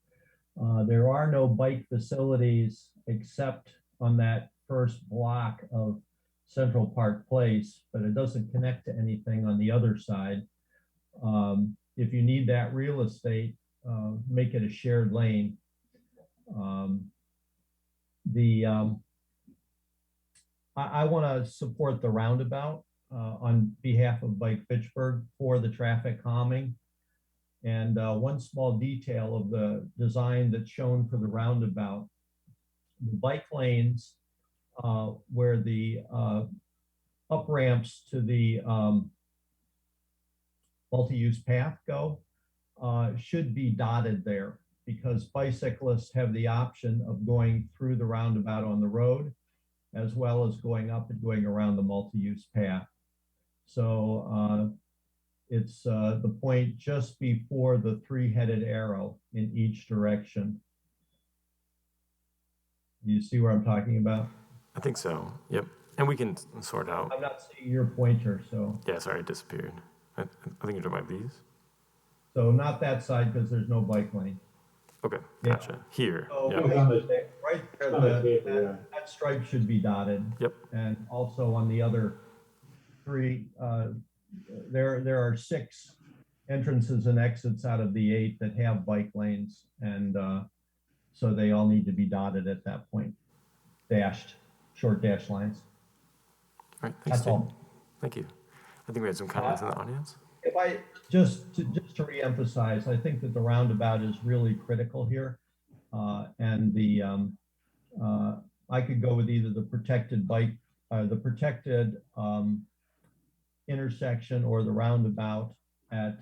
There are no bike facilities except on that first block of Central Park Place, but it doesn't connect to anything on the other side. If you need that real estate, make it a shared lane. I want to support the roundabout on behalf of Bike Fitchburg for the traffic calming. And one small detail of the design that's shown for the roundabout, the bike lanes where the up ramps to the multi-use path go should be dotted there, because bicyclists have the option of going through the roundabout on the road, as well as going up and going around the multi-use path. So it's the point just before the three-headed arrow in each direction. You see where I'm talking about? I think so, yep. And we can sort out. I'm not seeing your pointer, so. Yeah, sorry, it disappeared. I think you're talking about these. So not that side, because there's no bike lane. Okay, gotcha. Yeah. Here, so yep. Right there, that stripe should be dotted. Yep. And also on the other three, there are 6 entrances and exits out of the 8 that have bike lanes, and so they all need to be dotted at that point, dashed, short dash lines. All right, thanks, That's all. Thank you. I think we had some comments in the audience. If I just to reemphasize, I think that the roundabout is really critical here, and the I could go with either the protected bike, the protected intersection, or the roundabout at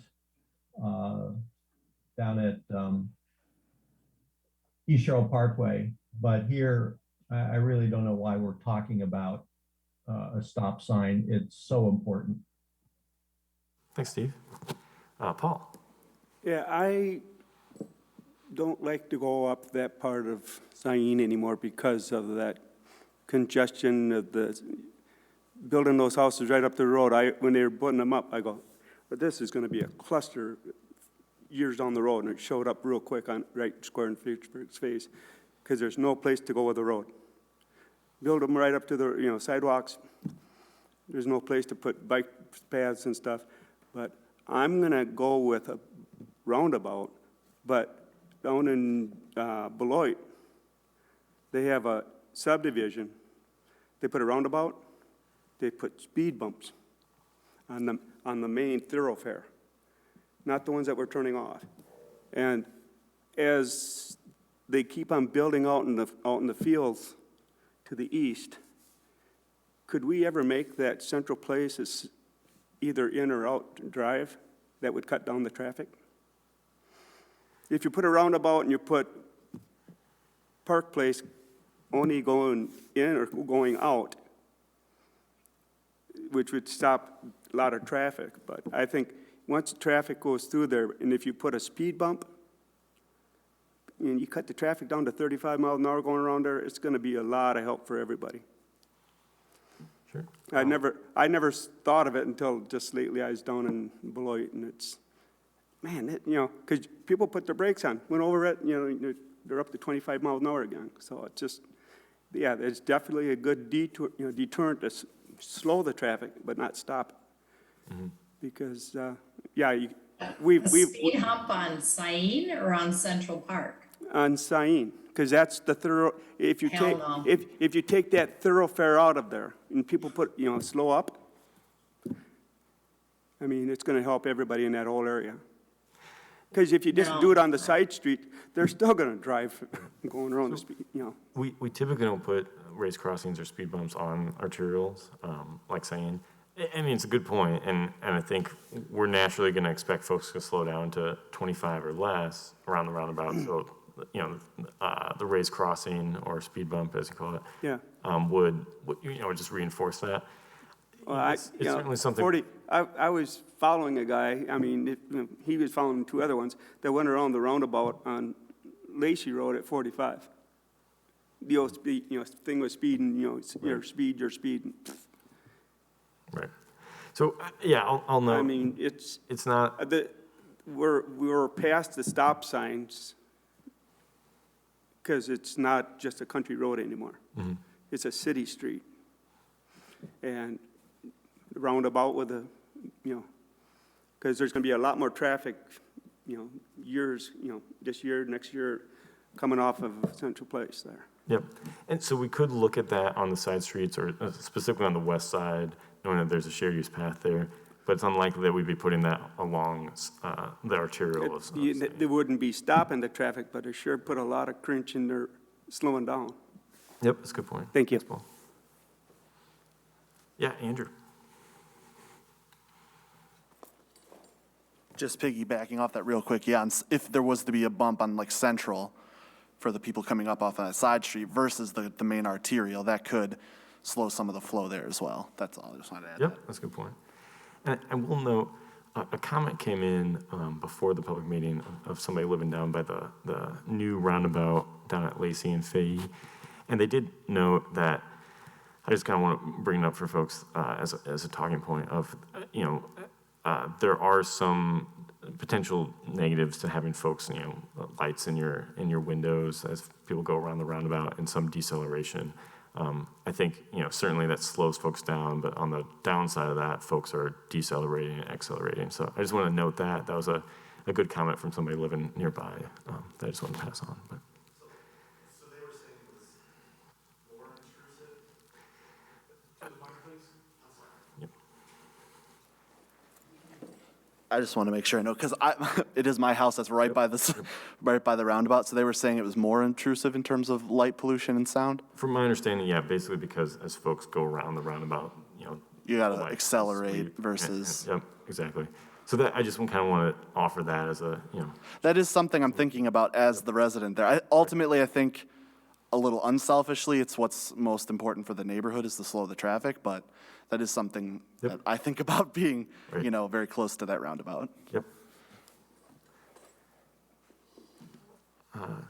down at East Sherrill Parkway. But here, I really don't know why we're talking about a stop sign. It's so important. Thanks, Steve. Paul. Yeah, I don't like to go up that part of Syene anymore because of that congestion of the building those houses right up the road. When they were putting them up, I go, but this is going to be a cluster years down the road, and it showed up real quick on right square in Fitchburg's face, because there's no place to go with the road. Build them right up to the, sidewalks. There's no place to put bike paths and stuff. But I'm gonna go with a roundabout, but down in Beloit, they have a subdivision. They put a roundabout, they put speed bumps on the main thoroughfare, not the ones that we're turning off. And as they keep on building out in the fields to the east, could we ever make that central place as either in or out drive that would cut down the traffic? If you put a roundabout and you put Park Place only going in or going out, which would stop a lot of traffic. But I think once traffic goes through there, and if you put a speed bump, and you cut the traffic down to 35 miles an hour going around there, it's going to be a lot of help for everybody. Sure. I never thought of it until just lately. I was down in Beloit, and it's, man, because people put their brakes on, went over it, they're up to 25 miles an hour again. So it's just, yeah, it's definitely a good deterrent to slow the traffic, but not stop it. Mm-hmm. Because, we've speed hump on Syene or on Central Park? On Syene, because that's the thorough. If you take that thoroughfare out of there and people put slow up, I mean it's going to help everybody in that whole area. Because if you just do it on the side street, they're still going to drive going around the speed. We typically don't put raised crossings or speed bumps on arterials, like saying. I mean, it's a good point, and I think we're naturally going to expect folks to slow down to 25 or less around the roundabout. So, the raised crossing or speed bump, as you call it, would just reinforce that. Well, it's certainly something. I was following a guy. I mean, he was following two other ones that went around the roundabout on Lacey Road at 45. The old speed, thing with speeding. Your speed. Right. So I'll note. I mean, it's not. We're past the stop signs because it's not just a country road anymore. Mm-hmm. It's a city street, and the roundabout with because there's going to be a lot more traffic, years, this year, next year, coming off of Central Place there. Yep. And so we could look at that on the side streets or specifically on the west side, knowing that there's a shared use path there, but it's unlikely that we'd be putting that along the arterial. They wouldn't be stopping the traffic, but it sure put a lot of crunch in there, slowing down. Yep, that's a good point. Thank you. Paul. Yeah, Andrew. Just piggybacking off that real quick, if there was to be a bump on like Central for the people coming up off that side street versus the main arterial, that could slow some of the flow there as well. That's all I just wanted to add. Yep, that's a good point. And I will note, a comment came in before the public meeting of somebody living down by the new roundabout down at Lacey and Fayette. And they did note that, I just kind of want to bring it up for folks as a talking point of, there are some potential negatives to having folks, lights in your windows as people go around the roundabout and some deceleration. I think, certainly that slows folks down, but on the downside of that, folks are decelerating and accelerating. So I just want to note that. That was a good comment from somebody living nearby that I just want to pass on. But. So they were saying it was more intrusive to the marketplace? Yep. I just want to make sure I know, because it is my house that's right by the roundabout. So they were saying it was more intrusive in terms of light pollution and sound. From my understanding, basically because as folks go around the roundabout, you got to accelerate versus. Yep, exactly. So that I just kind of want to offer that as a That is something I'm thinking about as the resident there. Ultimately, I think a little unselfishly, it's what's most important for the neighborhood is to slow the traffic, but that is something that I think about being, very close to that roundabout. Yep.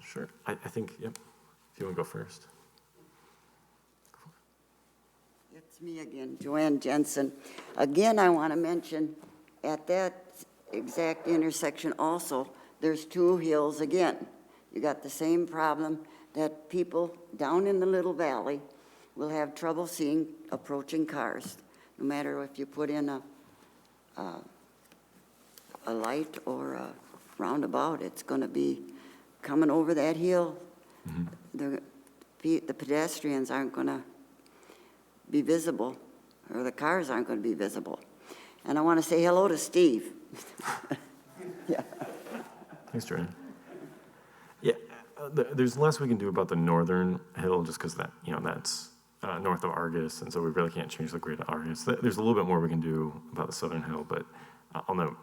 Sure. I think, if you want to go first. It's me again, Joanne Jensen. Again, I want to mention at that exact intersection also, there's two hills again. You got the same problem that people down in the little valley will have trouble seeing approaching cars. No matter if you put in a light or a roundabout, it's going to be coming over that hill. The pedestrians aren't going to be visible, or the cars aren't going to be visible. And I want to say hello to Steve. Yeah. Thanks, Jordan. Yeah, there's less we can do about the northern hill just because that, that's north of Argus, and so we really can't change the grade of Argus. There's a little bit more we can do about the southern hill, but I'll note,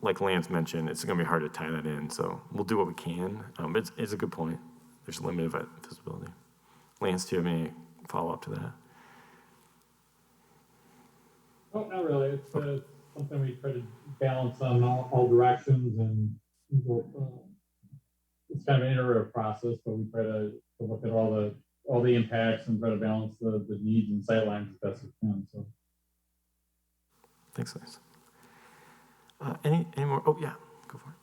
like Lance mentioned, it's going to be hard to tie that in, so we'll do what we can. It's a good point. There's limited visibility. Lance, do you have any follow-up to that? Oh, not really. It's something we try to balance on all directions, and it's kind of an iterative process, but we try to look at all the impacts and try to balance the needs and sightlines as best we can. So, Thanks, Lance. Any more? Oh, yeah, go for it.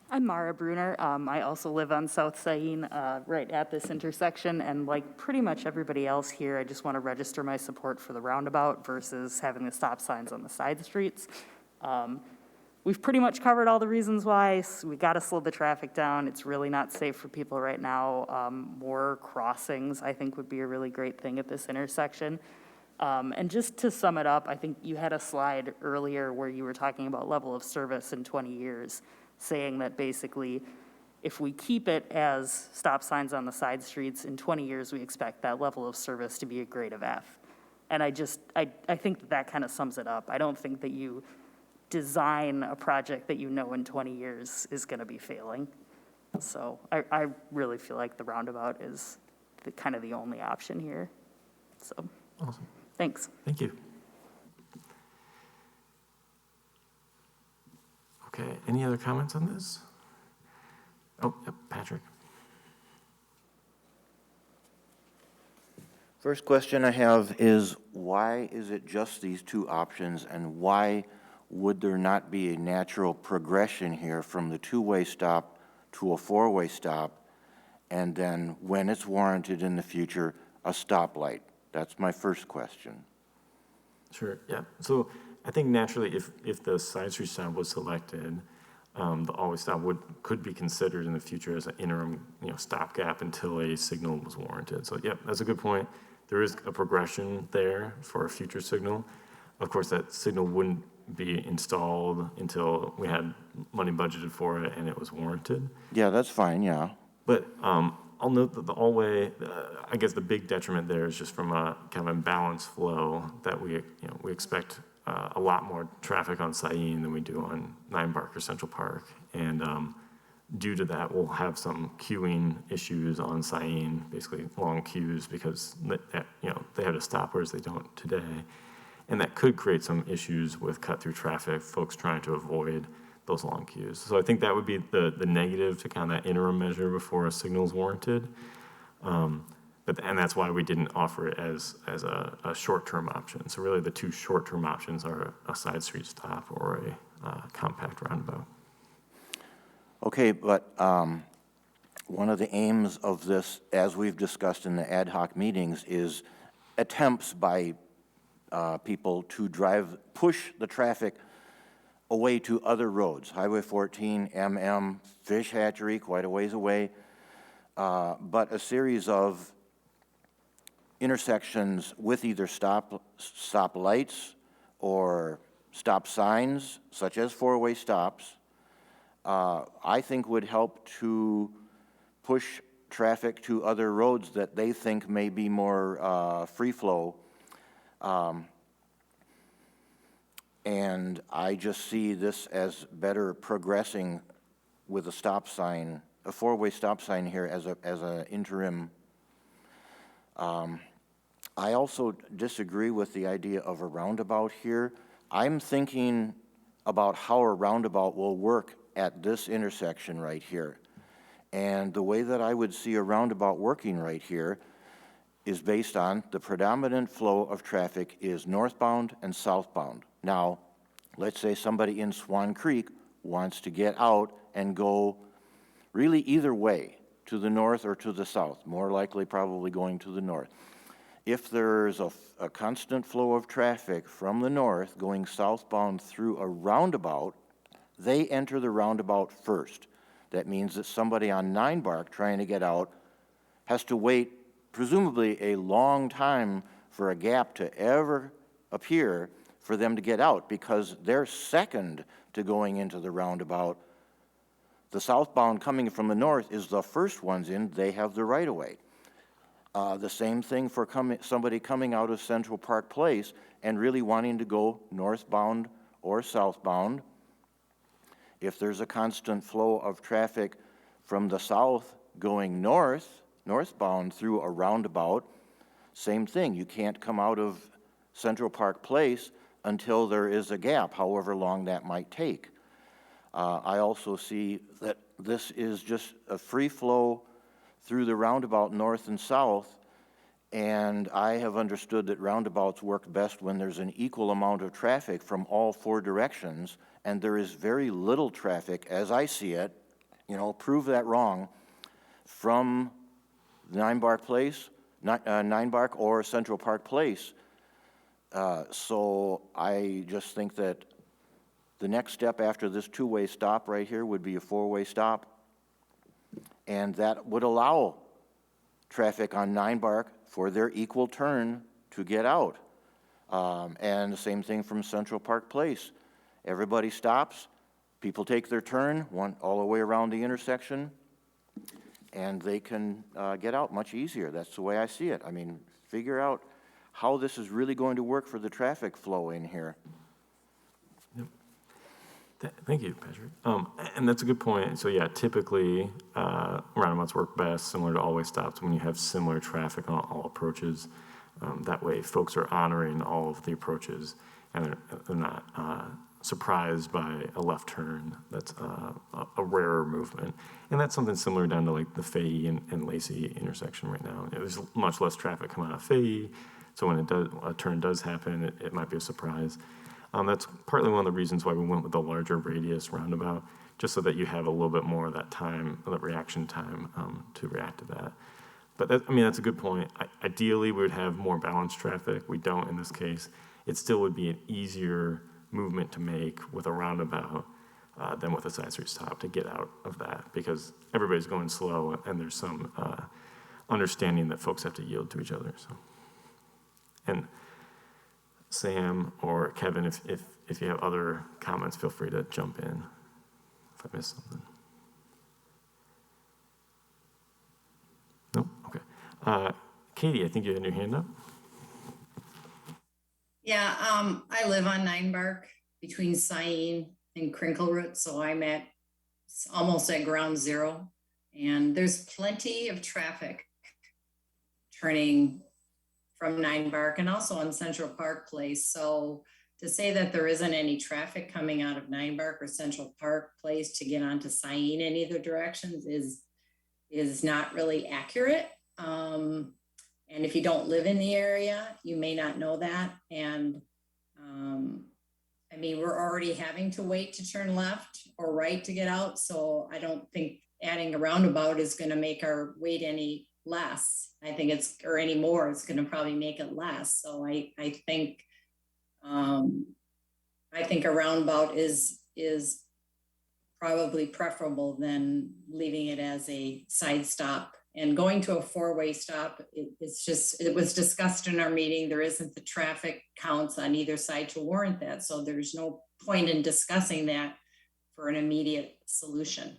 I'm Mara Bruner. I also live on South Syene, right at this intersection, and like pretty much everybody else here, I just want to register my support for the roundabout versus having the stop signs on the side streets. We've pretty much covered all the reasons why. We got to slow the traffic down. It's really not safe for people right now. More crossings, I think, would be a really great thing at this intersection. And just to sum it up, I think you had a slide earlier where you were talking about level of service in 20 years. Saying that basically, if we keep it as stop signs on the side streets, in 20 years, we expect that level of service to be a grade of F. And I think that kind of sums it up. I don't think that you design a project that you know in 20 years is going to be failing. So I really feel like the roundabout is kind of the only option here. So, awesome. Thanks. Thank you. Okay, any other comments on this? Oh, yep, Patrick. First question I have is, why is it just these two options, and why would there not be a natural progression here from the two-way stop to a four-way stop, and then, when it's warranted in the future, a stoplight? That's my first question. Sure, yeah. So I think naturally, if the side street stop was selected, the always stop could be considered in the future as an interim, stopgap until a signal was warranted. So, yeah, that's a good point. There is a progression there for a future signal. Of course, that signal wouldn't be installed until we had money budgeted for it and it was warranted. Yeah, that's fine, yeah. But I'll note that the all-way, I guess the big detriment there is just from a kind of imbalanced flow that we expect a lot more traffic on Syene than we do on 9 Park or Central Park. And due to that, we'll have some queuing issues on Syene, basically long queues because they have to stop, whereas they don't today. And that could create some issues with cut-through traffic, folks trying to avoid those long queues. So I think that would be the negative to kind of that interim measure before a signal is warranted. And that's why we didn't offer it as a short-term option. So really the two short-term options are a side street stop or a compact roundabout. Okay, but one of the aims of this, as we've discussed in the ad hoc meetings, is attempts by people to push the traffic away to other roads, Highway 14, Fish Hatchery, quite a ways away, but a series of intersections with either stop lights or stop signs, such as four-way stops, I think would help to push traffic to other roads that they think may be more free flow. And I just see this as better progressing with a stop sign, a four-way stop sign here as an interim. I also disagree with the idea of a roundabout here. I'm thinking about how a roundabout will work at this intersection right here. And the way that I would see a roundabout working right here is based on the predominant flow of traffic is northbound and southbound. Now, let's say somebody in Swan Creek wants to get out and go really either way, to the north or to the south, more likely probably going to the north. If there's a constant flow of traffic from the north going southbound through a roundabout, they enter the roundabout first. That means that somebody on 9 Bark trying to get out has to wait presumably a long time for a gap to ever appear for them to get out, because they're second to going into the roundabout. The southbound coming from the north is the first ones in, they have the right of way. The same thing for somebody coming out of Central Park Place and really wanting to go northbound or southbound. If there's a constant flow of traffic from the south going northbound through a roundabout, same thing. You can't come out of Central Park Place until there is a gap, however long that might take. I also see that this is just a free flow through the roundabout north and south, and I have understood that roundabouts work best when there's an equal amount of traffic from all 4 directions, and there is very little traffic, as I see it, prove that wrong, from 9 Bark Place, 9 Bark or Central Park Place. So I just think that the next step after this 2-way stop right here would be a 4-way stop, and that would allow traffic on 9 Bark for their equal turn to get out. And the same thing from Central Park Place. Everybody stops, people take their turn, all the way around the intersection, and they can get out much easier. That's the way I see it. I mean, figure out how this is really going to work for the traffic flow in here. Thank you, Patrick. And that's a good point. So yeah, typically roundabouts work best similar to all-way stops when you have similar traffic on all approaches. That way folks are honoring all of the approaches and they're not surprised by a left turn. That's a rarer movement. And that's something similar down to like the Fahey and Lacey intersection right now. There's much less traffic coming out of Fahey, so when a turn does happen, it might be a surprise. That's partly one of the reasons why we went with the larger radius roundabout, just so that you have a little bit more of that time, that reaction time to react to that. But that's a good point. Ideally, we would have more balanced traffic. We don't in this case. It still would be an easier movement to make with a roundabout than with a side street stop to get out of that, because everybody's going slow and there's some understanding that folks have to yield to each other. So, and Sam or Kevin, if you have other comments, feel free to jump in if I missed something. No? Okay. Katie, I think you had your hand up. Yeah, I live on 9 Bark between Syene and Crinkleroot, so I'm almost at ground zero, and there's plenty of traffic turning from 9 Bark and also on Central Park Place. So to say that there isn't any traffic coming out of 9 Bark or Central Park Place to get onto Syene in either directions is not really accurate. And if you don't live in the area, you may not know that. And we're already having to wait to turn left or right to get out. So I don't think adding a roundabout is going to make our wait any less. I think or any more, it's going to probably make it less. So I think a roundabout is probably preferable than leaving it as a side stop. And going to a 4-way stop, it was discussed in our meeting. There isn't the traffic counts on either side to warrant that. So there's no point in discussing that for an immediate solution.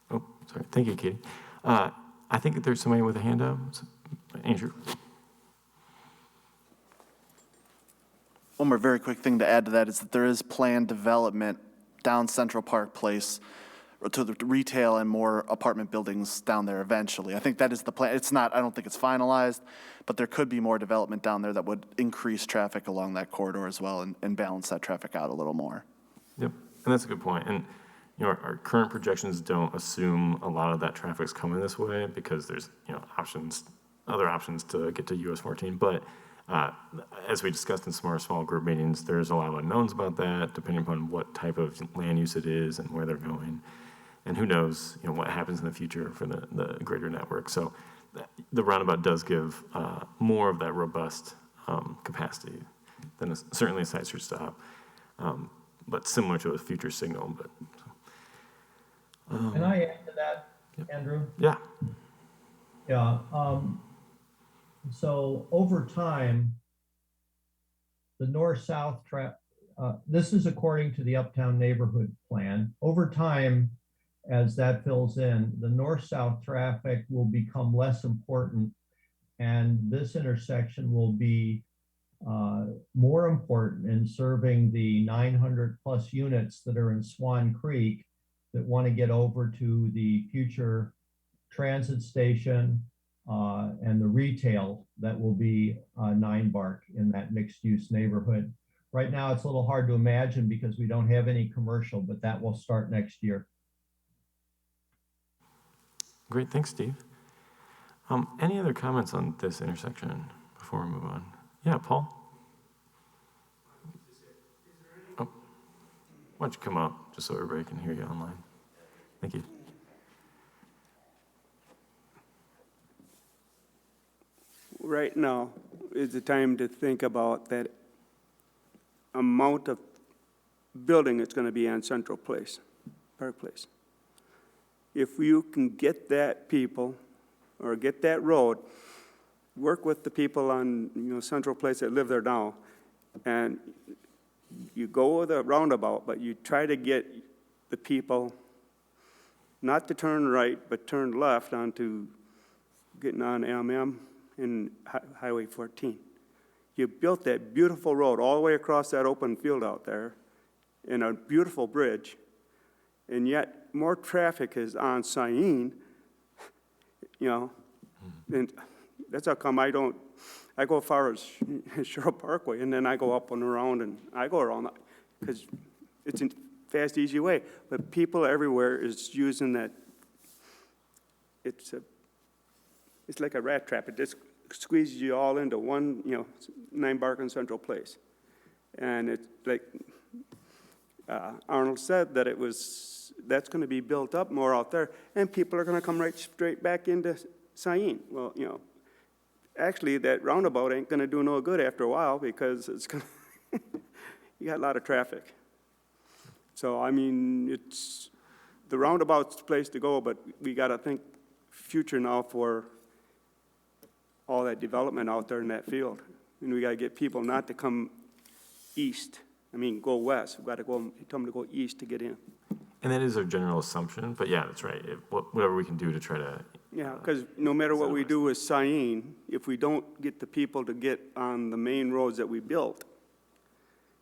Oh, sorry. Thank you, Katie. I think that there's somebody with a hand up. Andrew. One more very quick thing to add to that is that there is planned development down Central Park Place to the retail and more apartment buildings down there eventually. I think that is the plan. I don't think it's finalized, but there could be more development down there that would increase traffic along that corridor as well and balance that traffic out a little more. Yep, and that's a good point. And our current projections don't assume a lot of that traffic's coming this way because there's, other options to get to US 14. But as we discussed in some of our small group meetings, there's a lot of unknowns about that, depending upon what type of land use it is and where they're going. And who knows, what happens in the future for the greater network. So the roundabout does give more of that robust capacity than certainly a side street stop, but similar to a future signal. But Can I add to that, Andrew? yeah. Yeah. So over time, the north-south this is according to the Uptown Neighborhood Plan. Over time, as that fills in, the north-south traffic will become less important, and this intersection will be more important in serving the 900 plus units that are in Swan Creek that want to get over to the future transit station and the retail that will be 9 Bark in that mixed-use neighborhood. Right now, it's a little hard to imagine because we don't have any commercial, but that will start next year. Great, thanks, Steve. Any other comments on this intersection before we move on? Yeah, Paul? Oh, why don't you come up just so everybody can hear you online? Thank you. Right now is the time to think about that amount of building that's going to be on Central Place, Park Place. If you can get that people or get that road, work with the people on Central Place that live there now, and you go with a roundabout, but you try to get the people not to turn right, but turn left onto getting on MM and Highway 14. You built that beautiful road all the way across that open field out there and a beautiful bridge, and yet more traffic is on Syene, and that's how come I go as far as Sherrill Parkway, and then I go up and around, and I go around, because it's a fast, easy way. But people everywhere is using that. It's like a rat trap. It just squeezes you all into one, 9 Bark and Central Place. And it's like Arnold said, that that's going to be built up more out there, and people are going to come right straight back into Syene. Well, actually, that roundabout ain't going to do no good after a while because it's going to you got a lot of traffic. So, I mean, the roundabout's the place to go, but we got to think future now for all that development out there in that field. And we got to get people not to come east. Go west. We've got to tell them to go east to get in. And that is our general assumption, but yeah, that's right. Whatever we can do to try to... Yeah, because no matter what we do with Syene, if we don't get the people to get on the main roads that we built,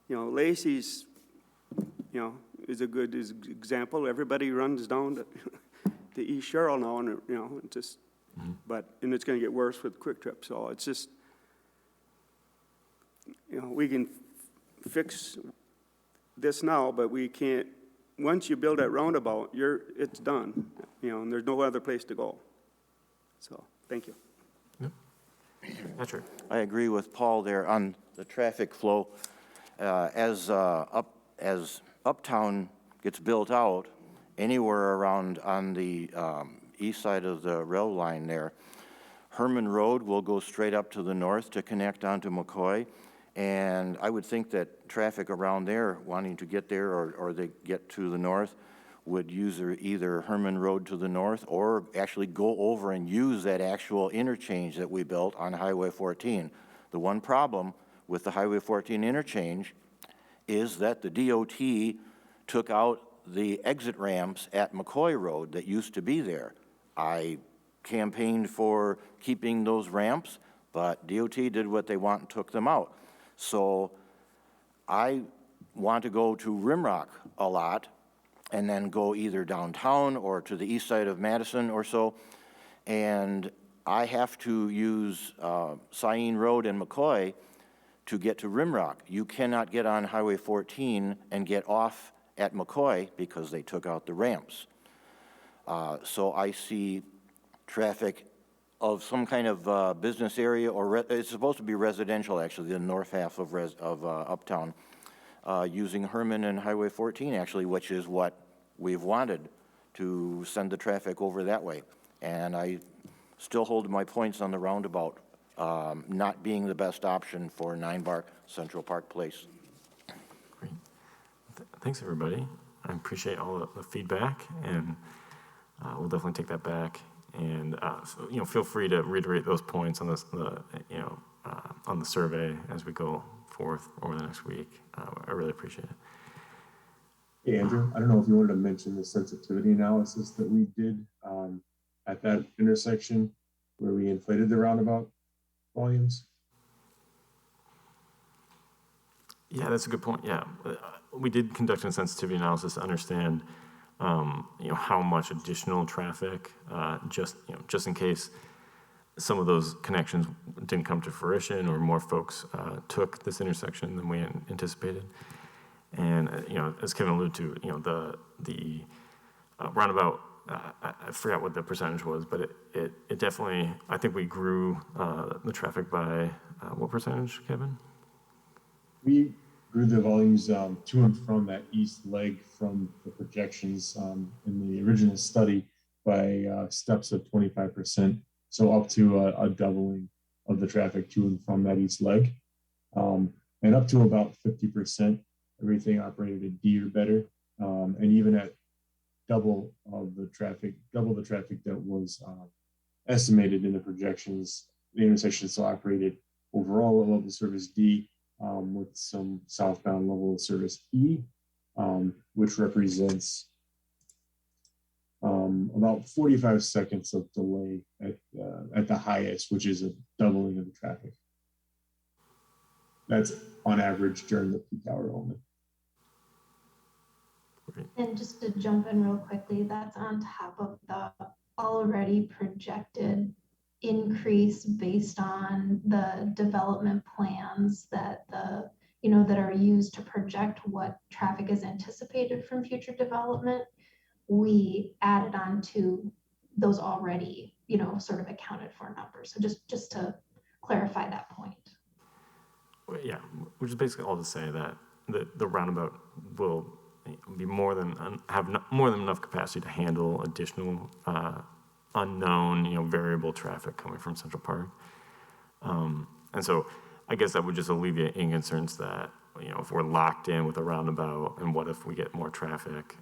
Lacey's, is a good example. Everybody runs down to East Sherrill now, and, it's just, and it's going to get worse with Quick Trip. So it's just, we can fix this now, but we can't. Once you build that roundabout, it's done, and there's no other place to go. So, thank you. Yep. Patrick. I agree with Paul there on the traffic flow. As Uptown gets built out, anywhere around on the east side of the rail line there, Herman Road will go straight up to the north to connect onto McCoy. And I would think that traffic around there wanting to get there or they get to the north would use either Herman Road to the north or actually go over and use that actual interchange that we built on Highway 14. The one problem with the Highway 14 interchange is that the DOT took out the exit ramps at McCoy Road that used to be there. I campaigned for keeping those ramps, but DOT did what they want and took them out. So I want to go to Rimrock a lot and then go either downtown or to the east side of Madison or so. And I have to use Syene Road and McCoy to get to Rimrock. You cannot get on Highway 14 and get off at McCoy because they took out the ramps. So I see traffic of some kind of business area, or it's supposed to be residential, actually, the north half of Uptown, using Herman and Highway 14, actually, which is what we've wanted, to send the traffic over that way. And I still hold my points on the roundabout not being the best option for 9 Bar Central Park Place. Great. Thanks, everybody. I appreciate all the feedback, and we'll definitely take that back. And so, feel free to reiterate those points on this, on the survey as we go forth over the next week. I really appreciate it. Hey, Andrew, I don't know if you wanted to mention the sensitivity analysis that we did at that intersection where we inflated the roundabout volumes. Yeah, that's a good point. Yeah, we did conduct a sensitivity analysis to understand, how much additional traffic, just in case some of those connections didn't come to fruition or more folks took this intersection than we anticipated. And as Kevin alluded to, the roundabout, I forgot what the percentage was, but it definitely, I think we grew the traffic by what percentage, Kevin? We grew the volumes to and from that east leg from the projections in the original study by steps of 25%. So up to a doubling of the traffic to and from that east leg. And up to about 50%, everything operated at D or better. And even at double the traffic that was estimated in the projections, the intersection still operated overall at level service D, with some southbound level of service E, which represents about 45 seconds of delay at the highest, which is a doubling of the traffic. That's on average during the peak hour only. And just to jump in real quickly, that's on top of the already projected increase based on the development plans that that are used to project what traffic is anticipated from future development. We added on to those already, sort of accounted for numbers. So just to clarify that point. Well, yeah, which is basically all to say that the roundabout will be more than enough capacity to handle additional unknown, variable traffic coming from Central Park. And so I guess that would just alleviate any concerns that, if we're locked in with a roundabout and what if we get more traffic,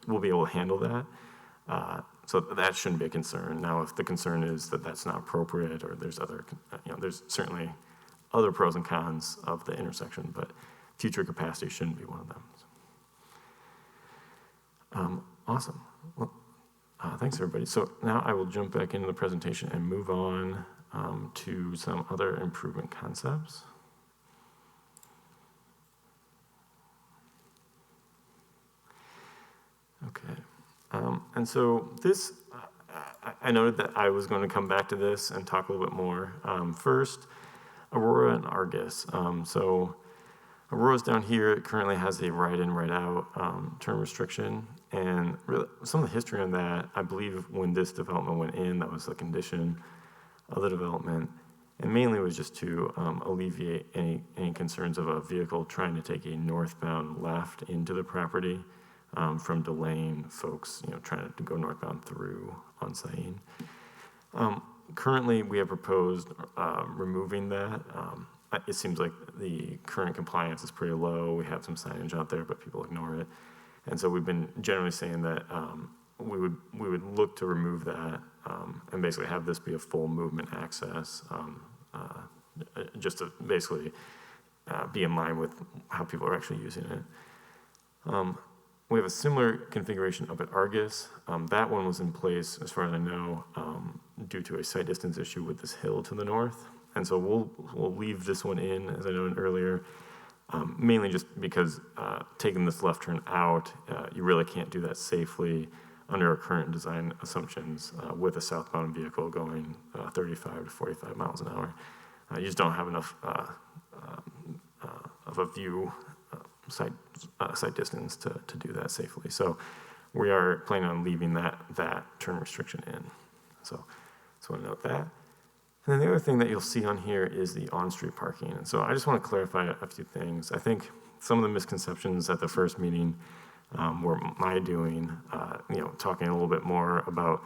we'll be able to handle that. So that shouldn't be a concern. Now, if the concern is that that's not appropriate or there's other, there's certainly other pros and cons of the intersection, but future capacity shouldn't be one of them. Awesome. Well, thanks, everybody. So now I will jump back into the presentation and move on to some other improvement concepts. Okay. And so this, I noted that I was going to come back to this and talk a little bit more. First, Aurora and Argus. So Aurora's down here. It currently has a right-in, right-out turn restriction. And really, some of the history on that, I believe when this development went in, that was the condition of the development. And mainly was just to alleviate any concerns of a vehicle trying to take a northbound left into the property from delaying folks, trying to go northbound through on Syene. Currently, we have proposed removing that. It seems like the current compliance is pretty low. We have some signage out there, but people ignore it. And so we've been generally saying that we would look to remove that and basically have this be a full movement access, just to basically be in line with how people are actually using it. We have a similar configuration up at Argus. That one was in place, as far as I know, due to a site distance issue with this hill to the north. And so we'll leave this one in, as I noted earlier, mainly just because taking this left turn out, you really can't do that safely under our current design assumptions with a southbound vehicle going 35 to 45 miles an hour. You just don't have enough of a view site distance to do that safely. So we are planning on leaving that turn restriction in. So I want to note that. And then the other thing that you'll see on here is the on-street parking. And so I just want to clarify a few things. I think some of the misconceptions at the first meeting were my doing, talking a little bit more about,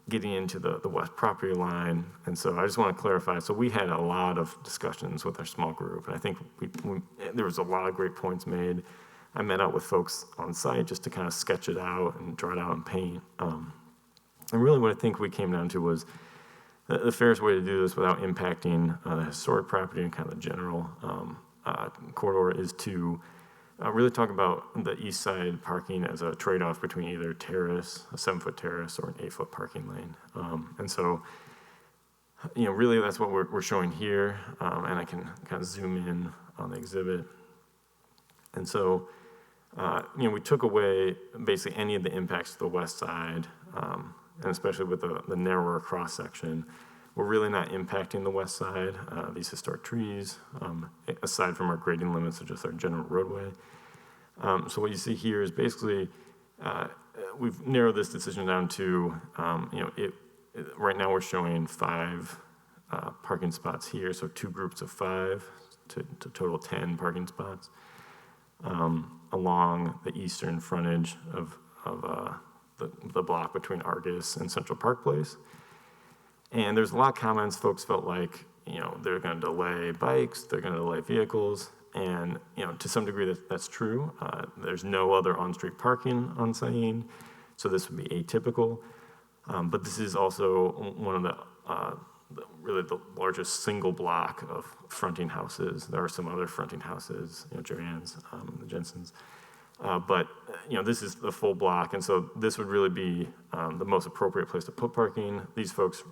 getting into the west property line. And so I just want to clarify. So we had a lot of discussions with our small group, and I think there was a lot of great points made. I met out with folks on site just to kind of sketch it out and draw it out in paint. And really what I think we came down to was the fairest way to do this without impacting the historic property and kind of the general corridor is to really talk about the east side parking as a trade-off between either terrace, a 7-foot terrace, or an 8-foot parking lane. And so, really that's what we're showing here, and I can kind of zoom in on the exhibit. And so, we took away basically any of the impacts to the west side, and especially with the narrower cross-section. We're really not impacting the west side, these historic trees, aside from our grading limits of just our general roadway. So what you see here is basically, we've narrowed this decision down to, right now we're showing 5 parking spots here, so 2 groups of 5 to total 10 parking spots along the eastern frontage of the block between Argus and Central Park Place. And there's a lot of comments. Folks felt like, they're going to delay bikes, they're going to delay vehicles, and to some degree that's true. There's no other on-street parking on Syene, so this would be atypical. But this is also one of the really the largest single block of fronting houses. There are some other fronting houses, Joanne's, the Jensen's. But this is the full block, and so this would really be the most appropriate place to put parking. These folks,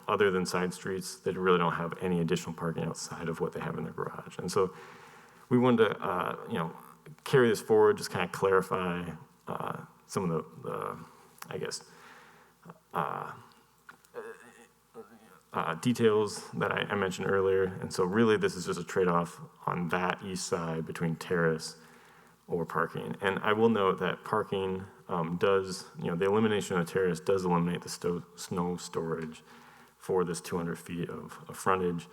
other than side streets, they really don't have any additional parking outside of what they have in their garage. And so we wanted to, carry this forward, just kind of clarify some of the I guess, details that I mentioned earlier. And so really this is just a trade-off on that east side between terrace or parking. And I will note that parking does, the elimination of the terrace does eliminate the snow storage for this 200 feet of frontage.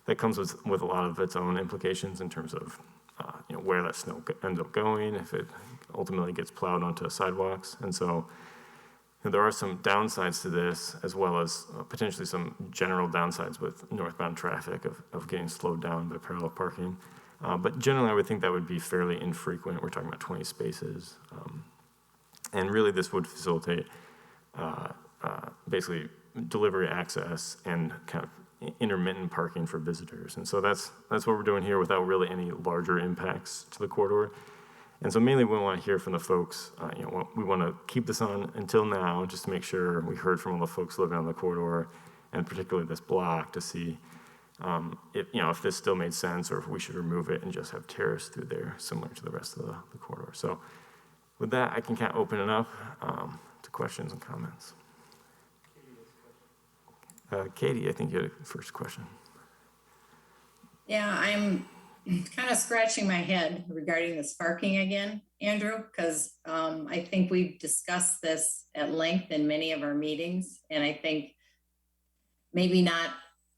That comes with a lot of its own implications in terms of where that snow ends up going, if it ultimately gets plowed onto sidewalks. And so there are some downsides to this, as well as potentially some general downsides with northbound traffic of getting slowed down by parallel parking. But generally, I would think that would be fairly infrequent. We're talking about 20 spaces. And really, this would facilitate basically delivery access and kind of intermittent parking for visitors. And so that's what we're doing here without really any larger impacts to the corridor. And so mainly we want to hear from the folks, we want to keep this on until now, just to make sure we heard from all the folks living on the corridor, and particularly this block, to see if this still made sense, or if we should remove it and just have terrace through there, similar to the rest of the corridor. So with that, I can kind of open it up to questions and comments. Katie, I think you had a first question. Yeah, I'm kind of scratching my head regarding this parking again, Andrew, because I think we've discussed this at length in many of our meetings, and I think maybe not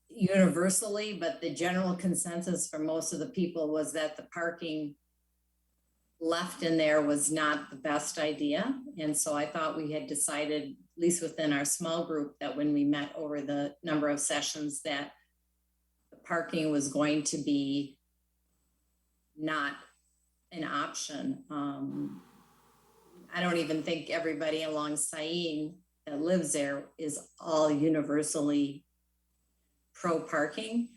universally, but the general consensus for most of the people was that the parking left in there was not the best idea. And so I thought we had decided, at least within our small group, that when we met over the number of sessions, that the parking was going to be not an option. I don't even think everybody along Syene that lives there is all universally pro parking.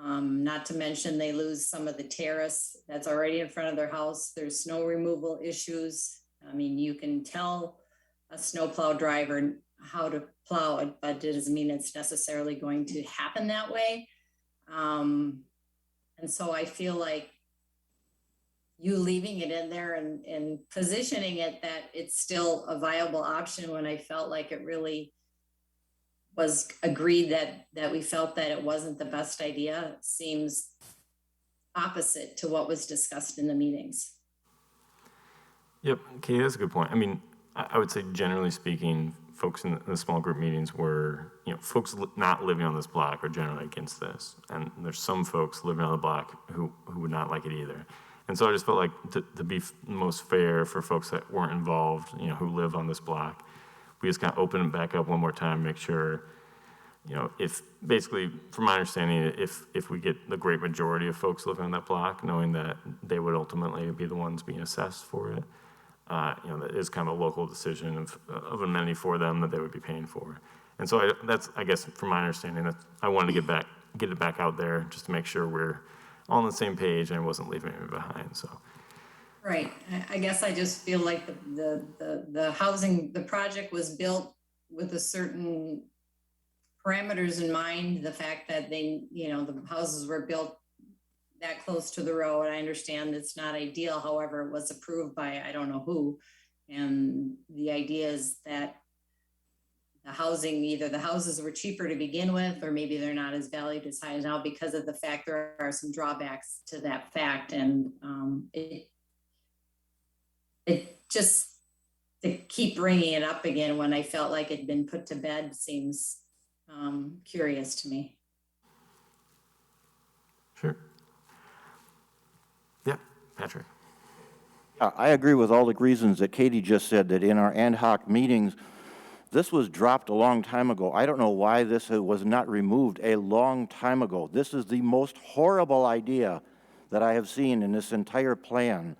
Not to mention they lose some of the terrace that's already in front of their house. There's snow removal issues. I mean, you can tell a snowplow driver how to plow it, but it doesn't mean it's necessarily going to happen that way. And so I feel like you leaving it in there and positioning it that it's still a viable option, when I felt like it really was agreed that we felt that it wasn't the best idea, seems opposite to what was discussed in the meetings. Yep, Katie, that's a good point. I mean, I would say generally speaking, folks in the small group meetings were, folks not living on this block are generally against this. And there's some folks living on the block who would not like it either. And so I just felt like to be most fair for folks that weren't involved, who live on this block, we just kind of open it back up one more time, make sure, if basically, from my understanding, if we get the great majority of folks living on that block, knowing that they would ultimately be the ones being assessed for it, that is kind of a local decision of amenity for them that they would be paying for. And so I guess from my understanding, that I wanted to get it back out there just to make sure we're all on the same page and I wasn't leaving anyone behind. So. Right. I guess I just feel like the housing, the project was built with a certain parameters in mind. The fact that the houses were built that close to the road. I understand it's not ideal. However, it was approved by I don't know who. And the idea is that the housing, either the houses were cheaper to begin with, or maybe they're not as valued as high as now because of the fact there are some drawbacks to that fact. And it just, to keep bringing it up again when I felt like it'd been put to bed seems curious to me. Sure. Yeah, Patrick. I agree with all the reasons that Katie just said, that in our ad hoc meetings, this was dropped a long time ago. I don't know why this was not removed a long time ago. This is the most horrible idea that I have seen in this entire plan.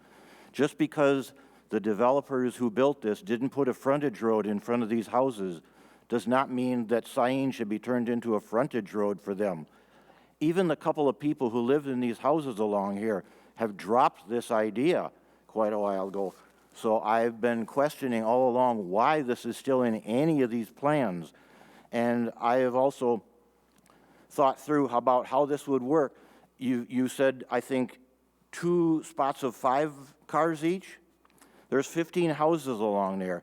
Just because the developers who built this didn't put a frontage road in front of these houses does not mean that Syene should be turned into a frontage road for them. Even the couple of people who lived in these houses along here have dropped this idea quite a while ago. So I've been questioning all along why this is still in any of these plans. And I have also thought through about how this would work. You said, I think, 2 spots of 5 cars each. There's 15 houses along there.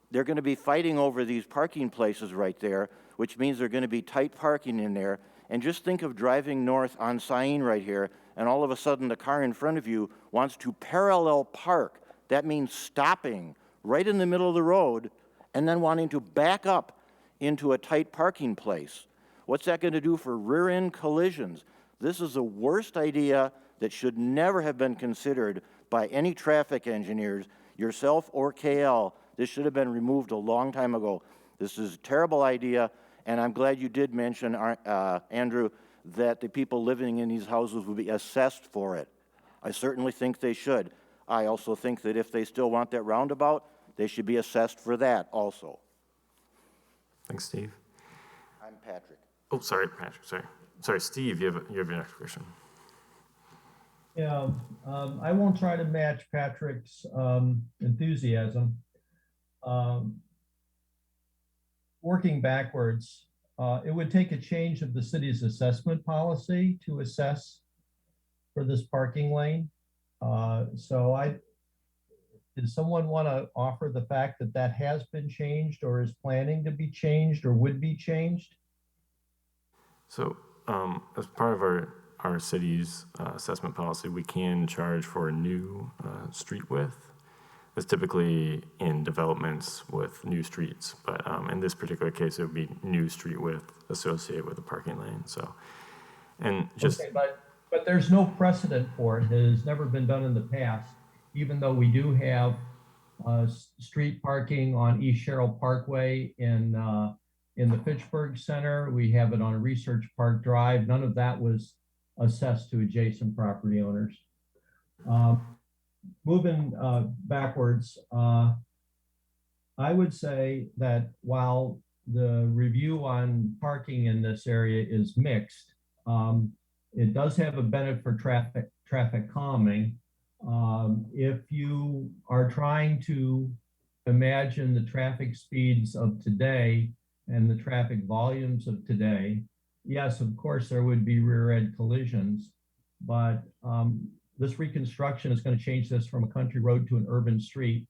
They're going to be fighting over these parking places right there, which means they're going to be tight parking in there. And just think of driving north on Syene right here, and all of a sudden the car in front of you wants to parallel park. That means stopping right in the middle of the road and then wanting to back up into a tight parking place. What's that going to do for rear-end collisions? This is the worst idea that should never have been considered by any traffic engineers, yourself or KL. This should have been removed a long time ago. This is a terrible idea, and I'm glad you did mention, Andrew, that the people living in these houses will be assessed for it. I certainly think they should. I also think that if they still want that roundabout, they should be assessed for that also. Thanks, Steve. I'm Patrick. Oh, sorry, Patrick. Sorry, Steve. You have your next question. Yeah, I won't try to match Patrick's enthusiasm. Working backwards, it would take a change of the city's assessment policy to assess for this parking lane. Does someone want to offer the fact that that has been changed or is planning to be changed or would be changed? So as part of our city's assessment policy, we can charge for a new street width. It's typically in developments with new streets, but in this particular case, it would be new street width associated with the parking lane. So, and just okay, but there's no precedent for it. It has never been done in the past, even though we do have street parking on East Sherrill Parkway in the Fitchburg Center. We have it on Research Park Drive. None of that was assessed to adjacent property owners. Moving backwards, I would say that while the review on parking in this area is mixed, it does have a benefit for traffic calming. If you are trying to imagine the traffic speeds of today and the traffic volumes of today, yes, of course, there would be rear-end collisions, but this reconstruction is going to change this from a country road to an urban street,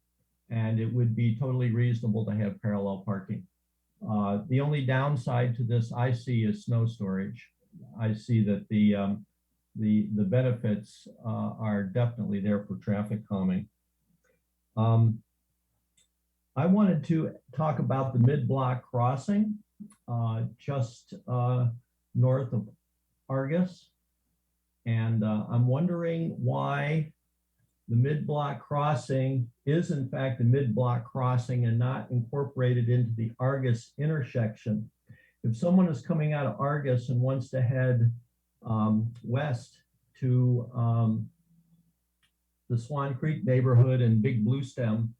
and it would be totally reasonable to have parallel parking. The only downside to this I see is snow storage. I see that the the benefits are definitely there for traffic calming. I wanted to talk about the mid-block crossing just north of Argus. And I'm wondering why the mid-block crossing is in fact a mid-block crossing and not incorporated into the Argus intersection. If someone is coming out of Argus and wants to head west to the Swan Creek neighborhood and Big Blue Stem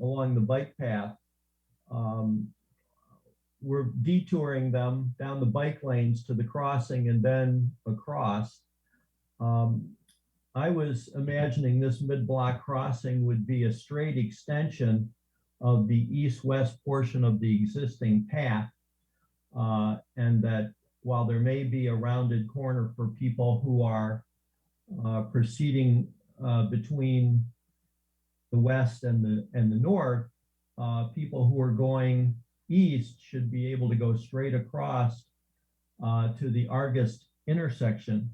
along the bike path, we're detouring them down the bike lanes to the crossing and then across. I was imagining this mid-block crossing would be a straight extension of the east-west portion of the existing path, and that while there may be a rounded corner for people who are proceeding between the west and the north, people who are going east should be able to go straight across to the Argus intersection.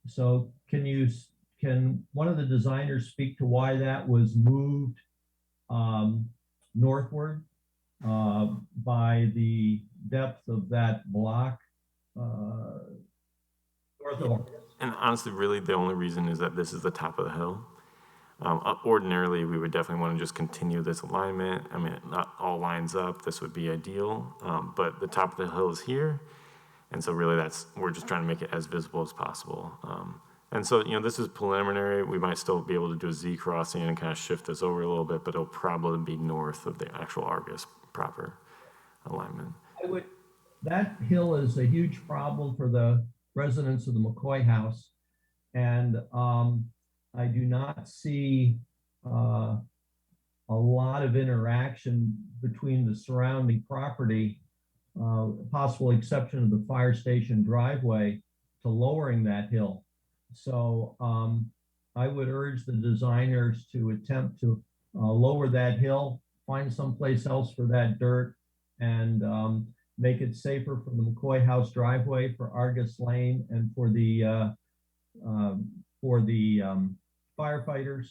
So can one of the designers speak to why that was moved northward by the depth of that block north of Argus? And honestly, really, the only reason is that this is the top of the hill. Ordinarily, we would definitely want to just continue this alignment. I mean, not all lines up. This would be ideal, but the top of the hill is here. And so really we're just trying to make it as visible as possible. And so, this is preliminary. We might still be able to do a Z crossing and kind of shift this over a little bit, but it'll probably be north of the actual Argus proper alignment. That hill is a huge problem for the residents of the McCoy house. And I do not see a lot of interaction between the surrounding property, possible exception of the fire station driveway, to lowering that hill. So I would urge the designers to attempt to lower that hill, find someplace else for that dirt, and make it safer for the McCoy house driveway, for Argus Lane, and for the firefighters,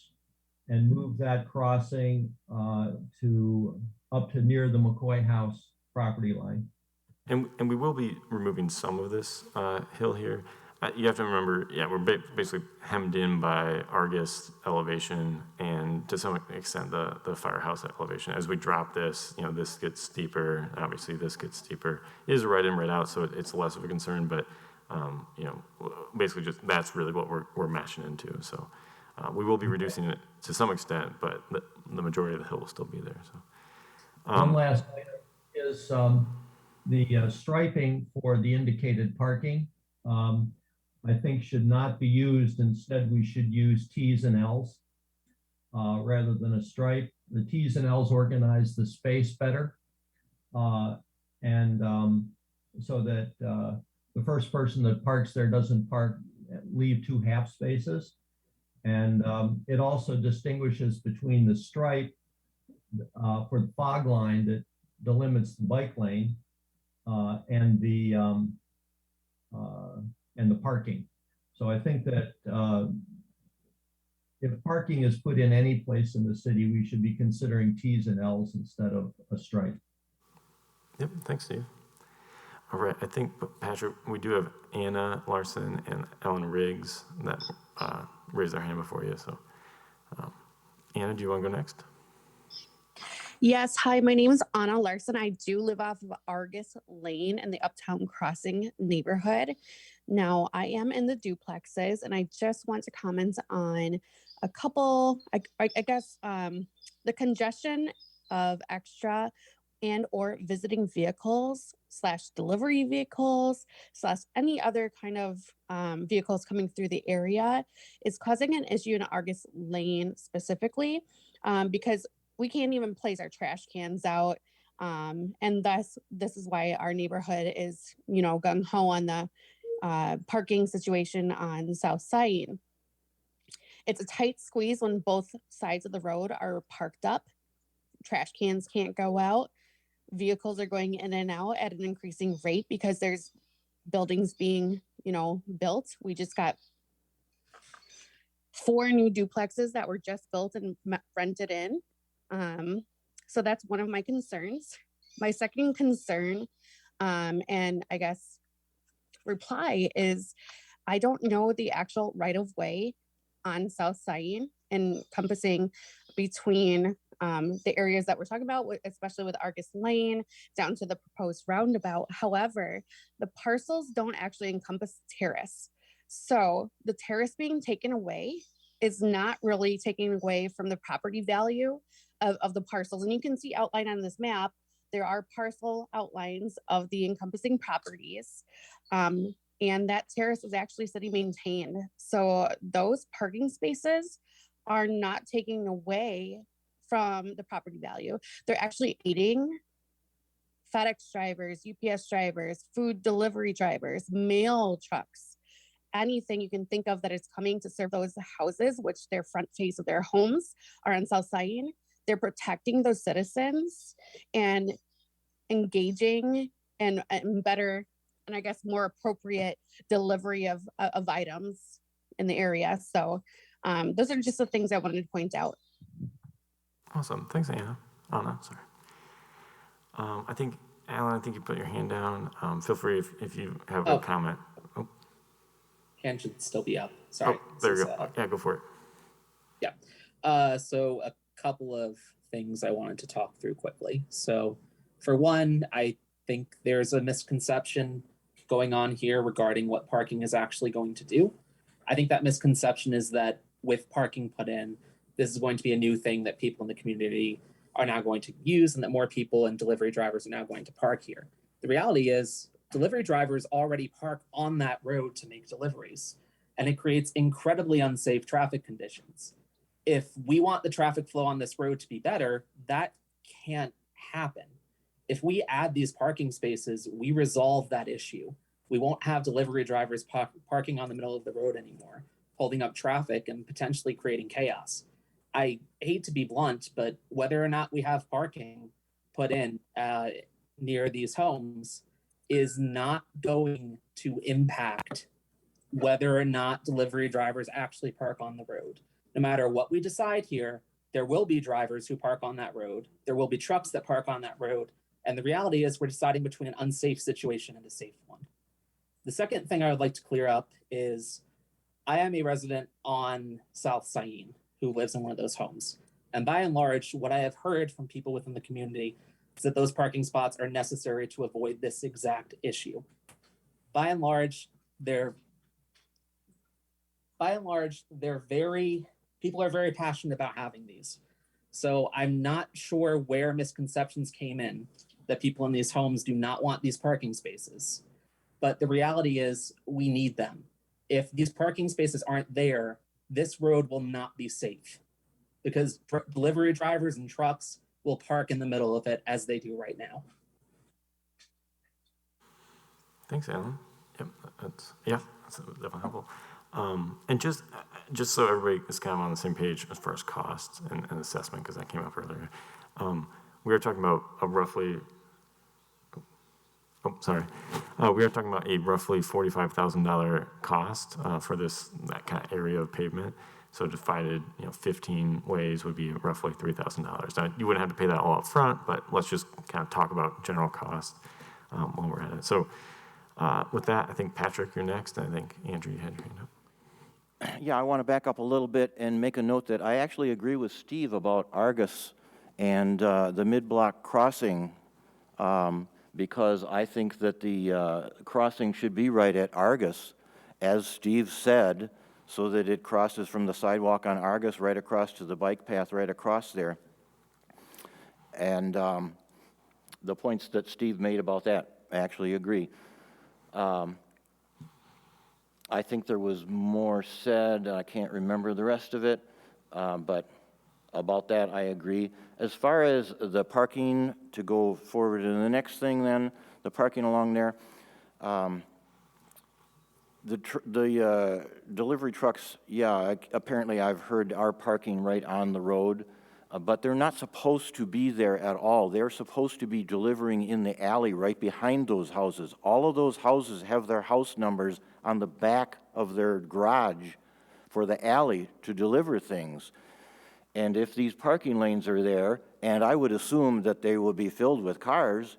and move that crossing up to near the McCoy house property line. And we will be removing some of this hill here. You have to remember, we're basically hemmed in by Argus elevation and to some extent the firehouse elevation. As we drop this, this gets steeper. Obviously, this gets steeper. It is right in, right out, so it's less of a concern. But basically, just that's really what we're mashing into. So we will be reducing it to some extent, but the majority of the hill will still be there. So one last item is the striping for the indicated parking. I think should not be used. Instead, we should use T's and L's rather than a stripe. The T's and L's organize the space better. And so that the first person that parks there doesn't leave two half spaces. And it also distinguishes between the stripe for the fog line that delimits the bike lane and the parking. So I think that if parking is put in any place in the city, we should be considering T's and L's instead of a stripe. Yep, thanks, Steve. All right, I think, Patrick, we do have Anna Larson and Ellen Riggs that raised their hand before you. So Anna, do you want to go next? Yes, hi, my name is Anna Larson. I do live off of Argus Lane in the Uptown Crossing neighborhood. Now, I am in the duplexes, and I just want to comment on a couple, I guess, the congestion of extra and or visiting vehicles / delivery vehicles / any other kind of vehicles coming through the area is causing an issue in Argus Lane specifically, because we can't even place our trash cans out. And thus, this is why our neighborhood is, gung-ho on the parking situation on South Syene. It's a tight squeeze when both sides of the road are parked up. Trash cans can't go out. Vehicles are going in and out at an increasing rate because there's buildings being, built. We just got 4 new duplexes that were just built and rented in. So that's one of my concerns. My second concern, and I guess reply, is I don't know the actual right of way on South Syene, encompassing between the areas that we're talking about, especially with Argus Lane down to the proposed roundabout. However, the parcels don't actually encompass terrace. So the terrace being taken away is not really taking away from the property value of the parcels. And you can see outlined on this map, there are parcel outlines of the encompassing properties. And that terrace is actually city maintained. So those parking spaces are not taking away from the property value. They're actually aiding FedEx drivers, UPS drivers, food delivery drivers, mail trucks, anything you can think of that is coming to serve those houses, which their front face of their homes are on South Syene. They're protecting those citizens and engaging and better, and I guess more appropriate delivery of items in the area. So those are just the things I wanted to point out. Awesome. Thanks, Anna. Anna, sorry. I think, Alan, I think you put your hand down. Feel free if you have a comment. Oh. Hand should still be up. Sorry. Oh, there you go. Yeah, go for it. Yeah. So a couple of things I wanted to talk through quickly. So for one, I think there's a misconception going on here regarding what parking is actually going to do. I think that misconception is that with parking put in, this is going to be a new thing that people in the community are now going to use, and that more people and delivery drivers are now going to park here. The reality is delivery drivers already park on that road to make deliveries, and it creates incredibly unsafe traffic conditions. If we want the traffic flow on this road to be better, that can't happen. If we add these parking spaces, we resolve that issue. We won't have delivery drivers parking on the middle of the road anymore, holding up traffic and potentially creating chaos. I hate to be blunt, but whether or not we have parking put in near these homes is not going to impact whether or not delivery drivers actually park on the road. No matter what we decide here, there will be drivers who park on that road. There will be trucks that park on that road. And the reality is we're deciding between an unsafe situation and a safe one. The second thing I would like to clear up is I am a resident on South Syene who lives in one of those homes. And by and large, what I have heard from people within the community is that those parking spots are necessary to avoid this exact issue. By and large, people are very passionate about having these. So I'm not sure where misconceptions came in that people in these homes do not want these parking spaces. But the reality is we need them. If these parking spaces aren't there, this road will not be safe because delivery drivers and trucks will park in the middle of it as they do right now. Thanks, Alan. Yep, that's definitely helpful. And just so everybody is kind of on the same page as far as costs and assessment, because that came up earlier, we were talking about a roughly. We are talking about a roughly $45,000 cost for that kind of area of pavement. So divided, 15 ways would be roughly $3,000. Now, you wouldn't have to pay that all up front, but let's just kind of talk about general cost while we're at it. So with that, I think Patrick, you're next. I think Andrew, you had your hand up. Yeah, I want to back up a little bit and make a note that I actually agree with Steve about Argus and the mid-block crossing. Because I think that the crossing should be right at Argus, as Steve said, so that it crosses from the sidewalk on Argus right across to the bike path right across there. And the points that Steve made about that, I actually agree. I think there was more said, I can't remember the rest of it, but about that I agree. As far as the parking, to go forward to the next thing then, the parking along there, the delivery trucks, yeah, apparently I've heard are parking right on the road, but they're not supposed to be there at all. They're supposed to be delivering in the alley right behind those houses. All of those houses have their house numbers on the back of their garage, for the alley to deliver things. And if these parking lanes are there, and I would assume that they will be filled with cars,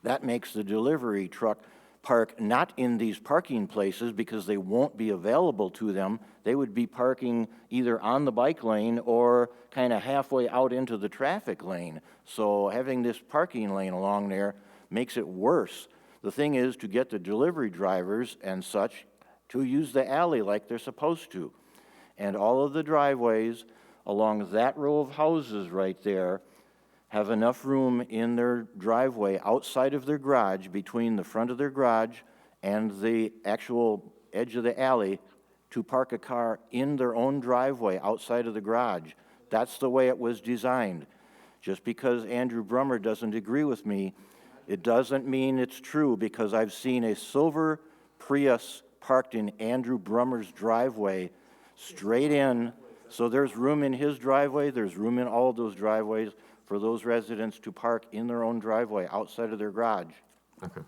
that makes the delivery truck park not in these parking places because they won't be available to them. They would be parking either on the bike lane or kind of halfway out into the traffic lane. So having this parking lane along there makes it worse. The thing is to get the delivery drivers and such to use the alley like they're supposed to. And all of the driveways along that row of houses right there have enough room in their driveway outside of their garage, between the front of their garage and the actual edge of the alley, to park a car in their own driveway outside of the garage. That's the way it was designed. Just because Andrew Brummer doesn't agree with me, it doesn't mean it's true, because I've seen a silver Prius parked in Andrew Brummer's driveway straight in. So there's room in his driveway, there's room in all of those driveways for those residents to park in their own driveway outside of their garage. Okay.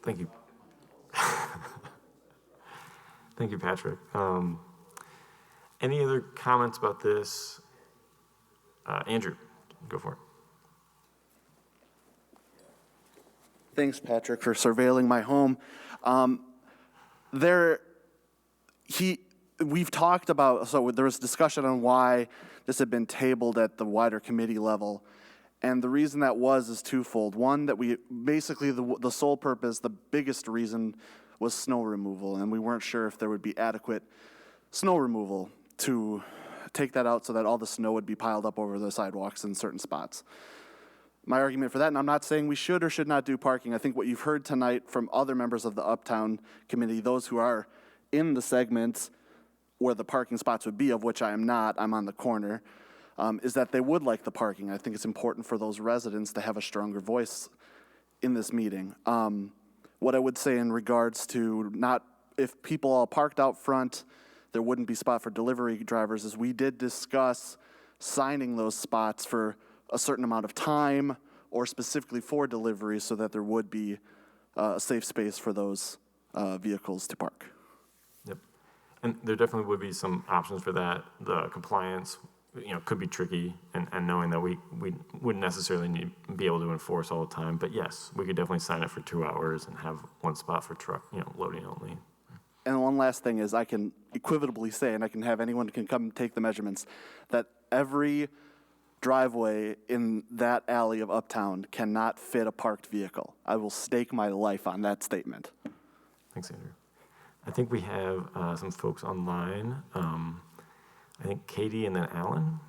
Thank you. Thank you, Patrick. Any other comments about this? Andrew, go for it. Thanks, Patrick, for surveilling my home. We've talked about, so there was discussion on why this had been tabled at the wider committee level. And the reason that is twofold. One, that we basically, the sole purpose, the biggest reason was snow removal. And we weren't sure if there would be adequate snow removal to take that out so that all the snow would be piled up over the sidewalks in certain spots. My argument for that, and I'm not saying we should or should not do parking. I think what you've heard tonight from other members of the Uptown Committee, those who are in the segments where the parking spots would be, of which I am not, I'm on the corner, is that they would like the parking. I think it's important for those residents to have a stronger voice in this meeting. What I would say in regards to if people all parked out front, there wouldn't be spot for delivery drivers, is we did discuss signing those spots for a certain amount of time or specifically for delivery so that there would be a safe space for those vehicles to park. Yep. And there definitely would be some options for that. The compliance, could be tricky, and knowing that we wouldn't necessarily be able to enforce all the time. But yes, we could definitely sign it for 2 hours and have one spot for truck, loading only. And one last thing is I can equivocally say, and I can have anyone can come take the measurements, that every driveway in that alley of Uptown cannot fit a parked vehicle. I will stake my life on that statement. Thanks, Andrew. I think we have some folks online. I think Katie and then Alan.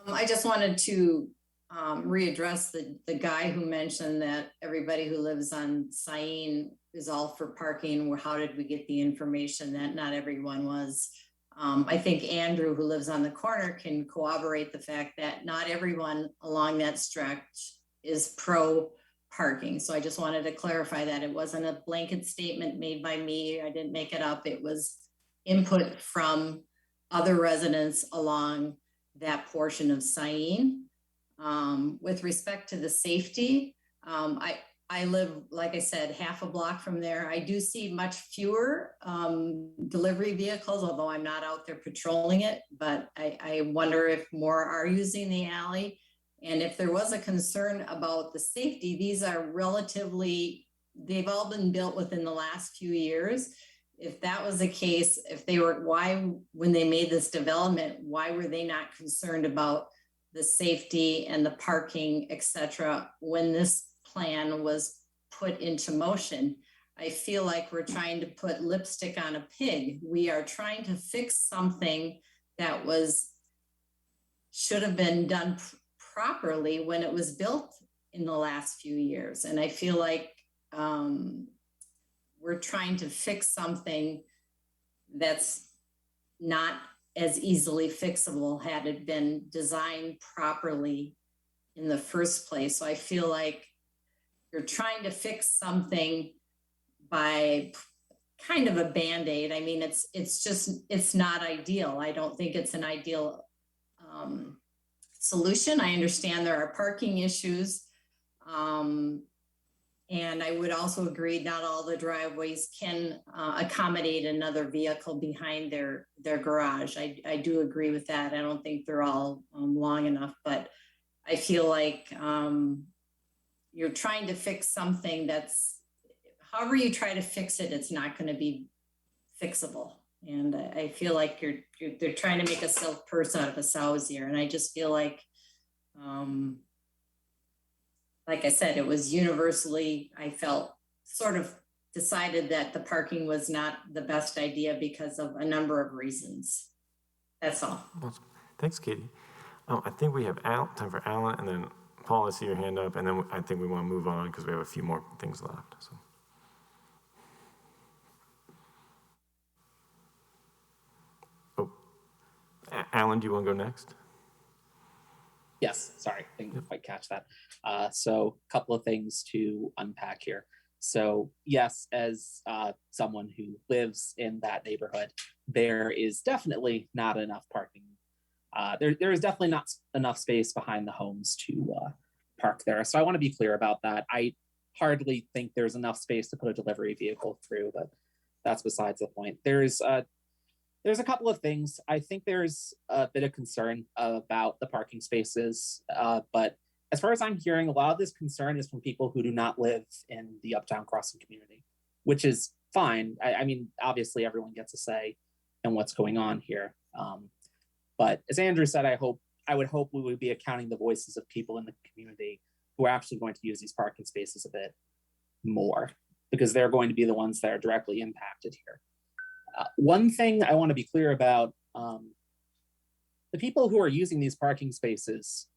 I just wanted to readdress the guy who mentioned that everybody who lives on Syene is all for parking. How did we get the information that not everyone was? I think Andrew, who lives on the corner, can corroborate the fact that not everyone along that stretch is pro parking. So I just wanted to clarify that it wasn't a blanket statement made by me. I didn't make it up. It was input from other residents along that portion of Syene. With respect to the safety, I live, like I said, half a block from there. I do see much fewer delivery vehicles, although I'm not out there patrolling it, but I wonder if more are using the alley. And if there was a concern about the safety, these are they've all been built within the last few years. If that was the case, when they made this development, why were they not concerned about the safety and the parking, et cetera, when this plan was put into motion? I feel like we're trying to put lipstick on a pig. We are trying to fix something that should have been done properly when it was built in the last few years. And I feel like we're trying to fix something that's not as easily fixable had it been designed properly in the first place. So I feel like you're trying to fix something by kind of a Band-Aid. I mean, it's not ideal. I don't think it's an ideal solution. I understand there are parking issues. And I would also agree, not all the driveways can accommodate another vehicle behind their garage. I do agree with that. I don't think they're all long enough, but I feel like you're trying to fix something that's, however you try to fix it, it's not going to be fixable. And I feel like they're trying to make a silk purse out of a sow's ear. And I just feel like I said, it was universally, I felt, sort of decided that the parking was not the best idea because of a number of reasons. That's all. Thanks, Katie. I think we have time for Alan, and then Paul, I see your hand up, and then I think we want to move on because we have a few more things left. So. Oh, Alan, do you want to go next? Yes, sorry, didn't quite catch that. So a couple of things to unpack here. So yes, as someone who lives in that neighborhood, there is definitely not enough parking. There is definitely not enough space behind the homes to park there. So I want to be clear about that. I hardly think there's enough space to put a delivery vehicle through, but that's besides the point. There's a couple of things. I think there's a bit of concern about the parking spaces, but as far as I'm hearing, a lot of this concern is from people who do not live in the Uptown Crossing community, which is fine. I mean, obviously everyone gets a say in what's going on here. But as Andrew said, I would hope we would be accounting the voices of people in the community who are actually going to use these parking spaces a bit more, because they're going to be the ones that are directly impacted here. One thing I want to be clear about, the people who are using these parking spaces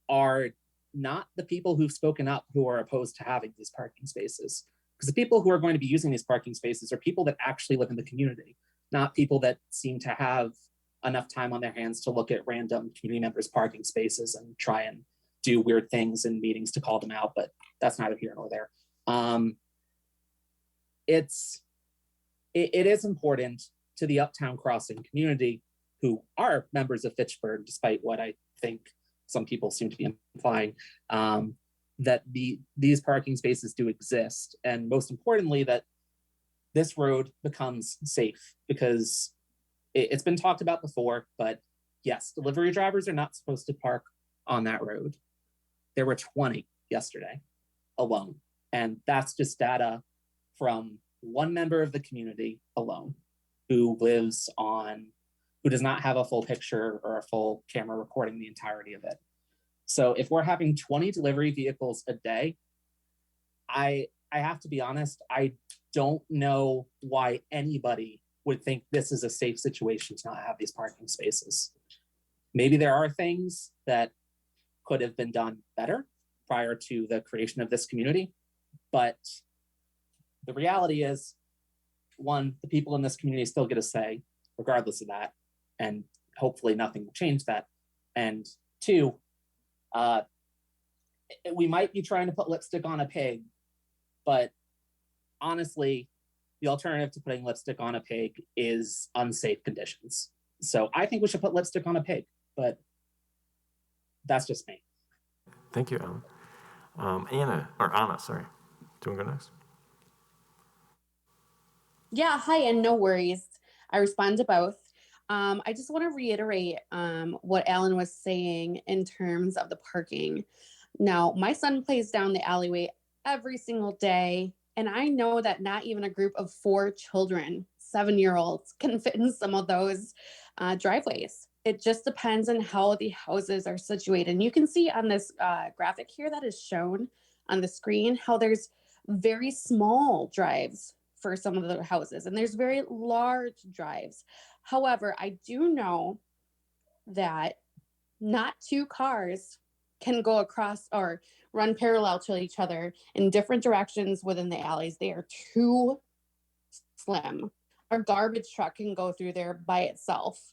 are not the people who've spoken up who are opposed to having these parking spaces. Because the people who are going to be using these parking spaces are people that actually live in the community, not people that seem to have enough time on their hands to look at random community members' parking spaces and try and do weird things in meetings to call them out, but that's neither here nor there. It is important to the Uptown Crossing community, who are members of Fitchburg, despite what I think some people seem to be implying, that these parking spaces do exist. And most importantly, that this road becomes safe, because it's been talked about before, but yes, delivery drivers are not supposed to park on that road. There were 20 yesterday alone. And that's just data from one member of the community alone who does not have a full picture or a full camera recording the entirety of it. So if we're having 20 delivery vehicles a day, I have to be honest, I don't know why anybody would think this is a safe situation to not have these parking spaces. Maybe there are things that could have been done better prior to the creation of this community, but the reality is, one, the people in this community still get a say regardless of that, and hopefully nothing will change that. And two, we might be trying to put lipstick on a pig, but honestly, the alternative to putting lipstick on a pig is unsafe conditions. So I think we should put lipstick on a pig, but that's just me. Thank you, Alan. Anna, sorry. Do you want to go next? Yeah, hi, and no worries. I respond to both. I just want to reiterate what Alan was saying in terms of the parking. Now, my son plays down the alleyway every single day, and I know that not even a group of 4 children, 7-year-olds, can fit in some of those driveways. It just depends on how the houses are situated. And you can see on this graphic here that is shown on the screen how there's very small drives for some of the houses, and there's very large drives. However, I do know that not 2 cars can go across or run parallel to each other in different directions within the alleys. They are too slim. A garbage truck can go through there by itself.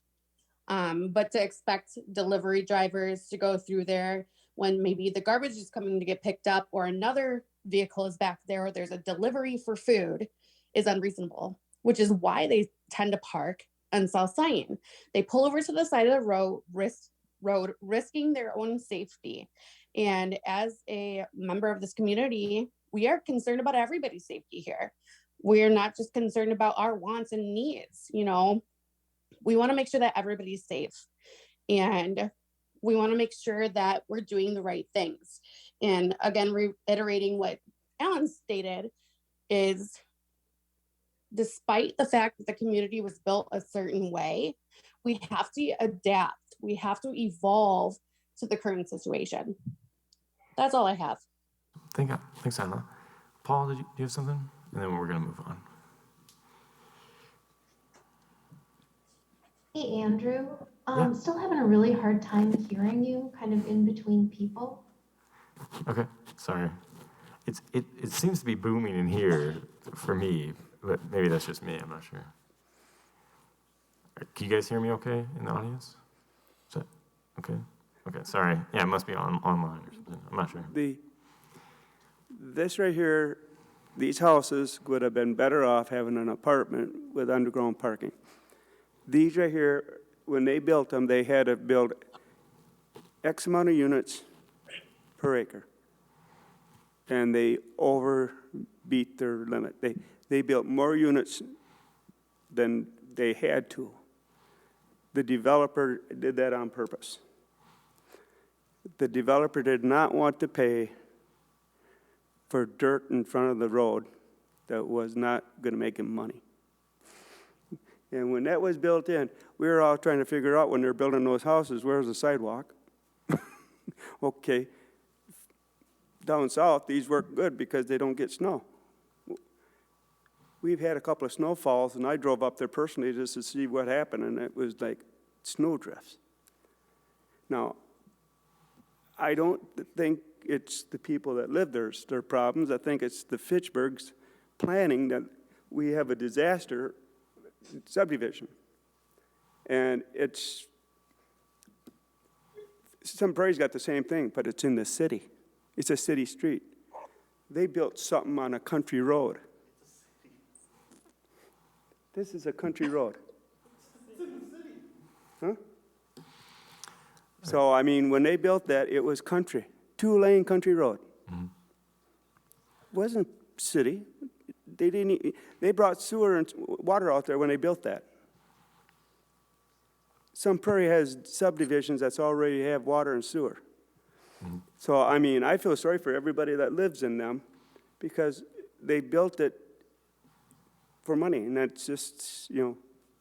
But to expect delivery drivers to go through there when maybe the garbage is coming to get picked up or another vehicle is back there or there's a delivery for food is unreasonable, which is why they tend to park on South Syene. They pull over to the side of the road, risking their own safety. And as a member of this community, we are concerned about everybody's safety here. We're not just concerned about our wants and needs, you know. We want to make sure that everybody's safe, and we want to make sure that we're doing the right things. And again, reiterating what Alan stated is, despite the fact that the community was built a certain way, we have to adapt. We have to evolve to the current situation. That's all I have. Thanks, Anna. Paul, do you have something? And then we're going to move on. Hey, Andrew. Yeah. Still having a really hard time hearing you kind of in between people. Okay, sorry. It seems to be booming in here for me, but maybe that's just me, I'm not sure. Can you guys hear me okay in the audience? Is that okay? Okay, sorry. Yeah, it must be online or something. I'm not sure. This right here, these houses would have been better off having an apartment with underground parking. These right here, when they built them, they had to build X amount of units per acre. And they overbeat their limit. They built more units than they had to. The developer did that on purpose. The developer did not want to pay for dirt in front of the road that was not going to make him money. And when that was built in, we were all trying to figure out when they're building those houses, where's the sidewalk? Okay, down south, these work good because they don't get snow. We've had a couple of snowfalls, and I drove up there personally just to see what happened, and it was like snow drifts. Now, I don't think it's the people that live there's their problems. I think it's the Fitchburg's planning that we have a disaster subdivision. And Sun Prairie's got the same thing, but it's in the city. It's a city street. They built something on a country road. This is a country road. It's in the city. Huh? So, I mean, when they built that, it was country. 2-lane country road. Mm-hmm. Wasn't city. They brought sewer and water out there when they built that. Sun Prairie has subdivisions that's already have water and sewer. Mm-hmm. So, I mean, I feel sorry for everybody that lives in them because they built it for money, and that's just,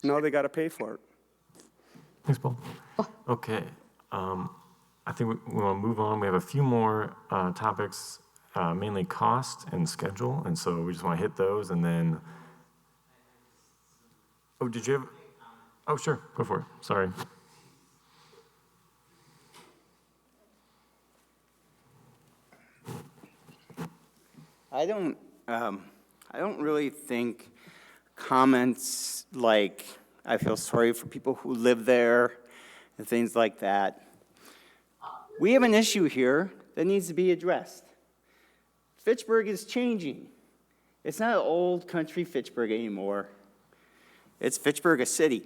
now they got to pay for it. Thanks, Paul. Okay. I think we want to move on. We have a few more topics, mainly cost and schedule, and so we just want to hit those, and then... Oh, did you have... Oh, sure. Go for it. Sorry. I don't really think comments like, I feel sorry for people who live there and things like that. We have an issue here that needs to be addressed. Fitchburg is changing. It's not old country Fitchburg anymore. It's Fitchburg, a city.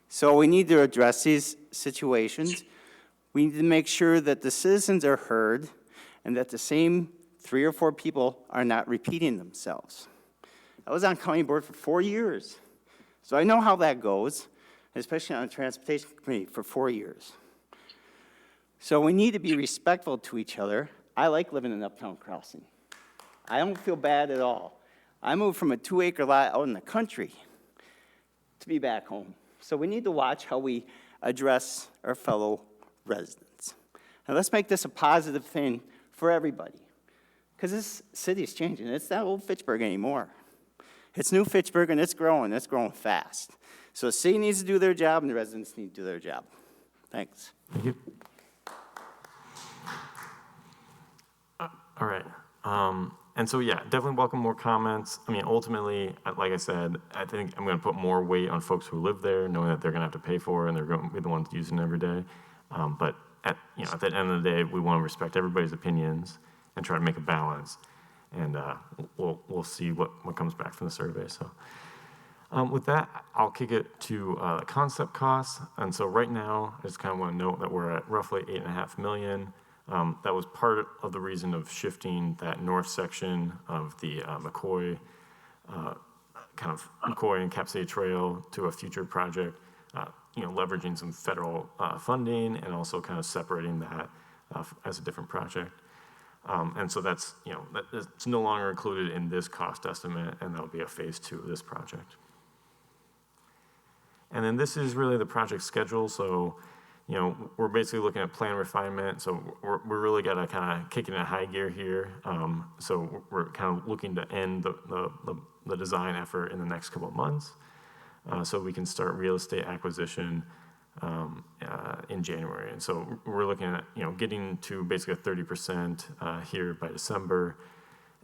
So we need to address these situations. We need to make sure that the citizens are heard and that the same 3 or 4 people are not repeating themselves. I was on county board for 4 years, so I know how that goes, especially on the transportation committee for 4 years. So we need to be respectful to each other. I like living in Uptown Crossing. I don't feel bad at all. I moved from a 2-acre lot out in the country to be back home. So we need to watch how we address our fellow residents. Now let's make this a positive thing for everybody, because this city is changing. It's not old Fitchburg anymore. It's new Fitchburg, and it's growing fast. So the city needs to do their job, and the residents need to do their job. Thanks. Thank you. All right. And so, yeah, definitely welcome more comments. I mean, ultimately, like I said, I think I'm going to put more weight on folks who live there, knowing that they're going to have to pay for it and they're going to be the ones using it every day. But at the end of the day, we want to respect everybody's opinions and try to make a balance. And we'll see what comes back from the survey. So with that, I'll kick it to concept costs. And so right now, I just kind of want to note that we're at roughly $8.5 million. That was part of the reason of shifting that north section of the McCoy, McCoy and Cap City Trail to a future project, leveraging some federal funding and also kind of separating that as a different project. And so that's, it's no longer included in this cost estimate, and that'll be a phase 2 of this project. And then this is really the project schedule. So, we're basically looking at plan refinement. So we're really got to kind of kick it in high gear here. So we're kind of looking to end the design effort in the next couple of months. So we can start real estate acquisition in January. And so we're looking at, getting to basically a 30% here by December.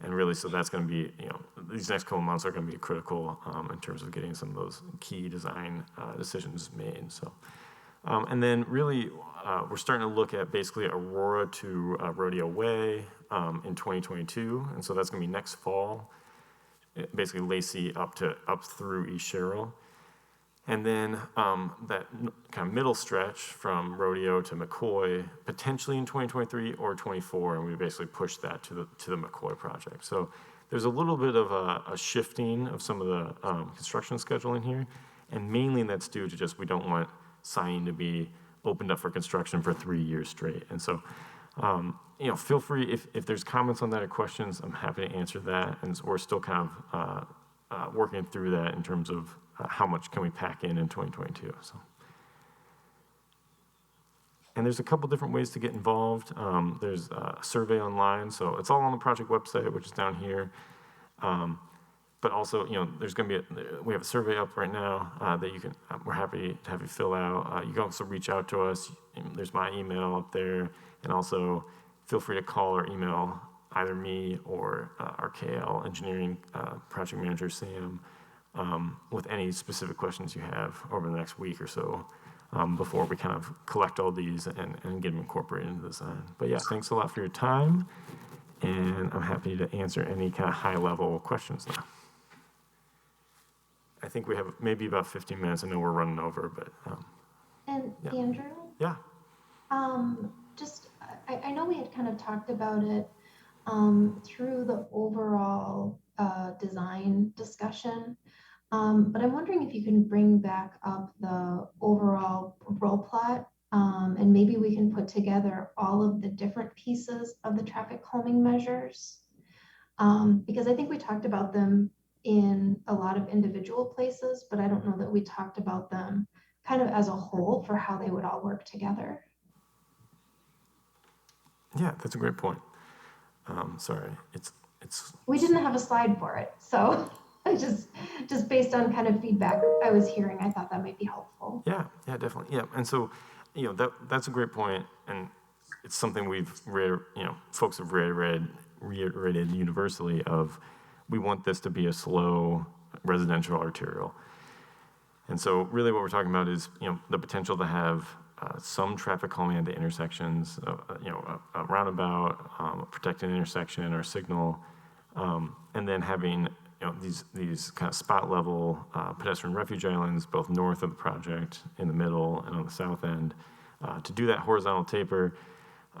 And really, so that's going to be, these next couple of months are going to be critical in terms of getting some of those key design decisions made. So, and then really, we're starting to look at basically Aurora to Rodeo Way in 2022. And so that's going to be next fall, basically Lacey up through East Sherrill. And then that kind of middle stretch from Rodeo to McCoy, potentially in 2023 or 24, and we basically push that to the McCoy project. So there's a little bit of a shifting of some of the construction scheduling here, and mainly that's due to just we don't want Syene to be opened up for construction for 3 years straight. And so, feel free if there's comments on that or questions, I'm happy to answer that, and we're still kind of working through that in terms of how much can we pack in 2022. So, and there's a couple different ways to get involved. There's a survey online, so it's all on the project website, which is down here. But also, there's going to be we have a survey up right now that you can. We're happy to have you fill out. You can also reach out to us. There's my email up there, and also feel free to call or email either me or our KL engineering project manager Sam. With any specific questions you have over the next week or so before we kind of collect all these and get them incorporated into the design. But yeah, thanks a lot for your time, and I'm happy to answer any kind of high-level questions now. I think we have maybe about 15 minutes. I know we're running over, but And yeah. Andrew? Yeah. I know we had kind of talked about it through the overall design discussion. But I'm wondering if you can bring back up the overall roll plot, and maybe we can put together all of the different pieces of the traffic calming measures. Because I think we talked about them in a lot of individual places, but I don't know that we talked about them kind of as a whole for how they would all work together. Yeah, that's a great point. Sorry, it's. We didn't have a slide for it, so I just based on kind of feedback I was hearing, I thought that might be helpful. Yeah, definitely. Yeah, and so, that's a great point, and it's something we've read, folks have reiterated universally of, we want this to be a slow residential arterial. And so really what we're talking about is, the potential to have some traffic calming at the intersections, a roundabout, a protected intersection or signal, and then having these kind of spot level pedestrian refuge islands, both north of the project, in the middle, and on the south end, to do that horizontal taper,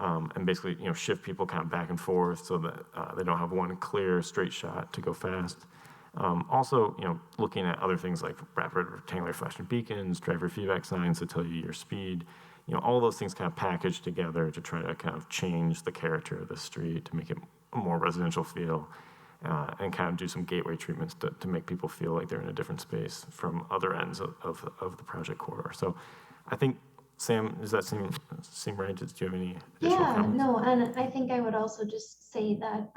and basically shift people kind of back and forth so that they don't have one clear straight shot to go fast. Also, looking at other things like rapid rectangular flashing beacons, driver feedback signs to tell you your speed, all those things kind of packaged together to try to kind of change the character of the street to make it a more residential feel, and kind of do some gateway treatments to make people feel like they're in a different space from other ends of the project corridor. So I think, Sam, does that seem right? Do you have any additional comments? No, and I think I would also just say that,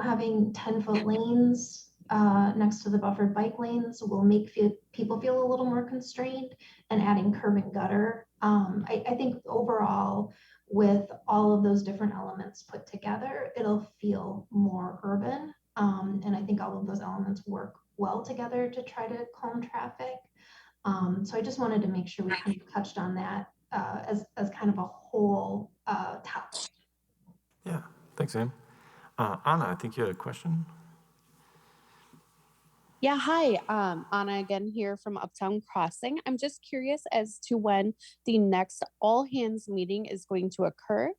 having 10-foot lanes next to the buffered bike lanes will make people feel a little more constrained, and adding curb and gutter. I think overall, with all of those different elements put together, it'll feel more urban. And I think all of those elements work well together to try to calm traffic. So I just wanted to make sure we kind of touched on that as kind of a whole topic. Yeah, thanks, Sam. Anna, I think you had a question. Yeah, hi, Anna again here from Uptown Crossing. I'm just curious as to when the next all hands meeting is going to occur.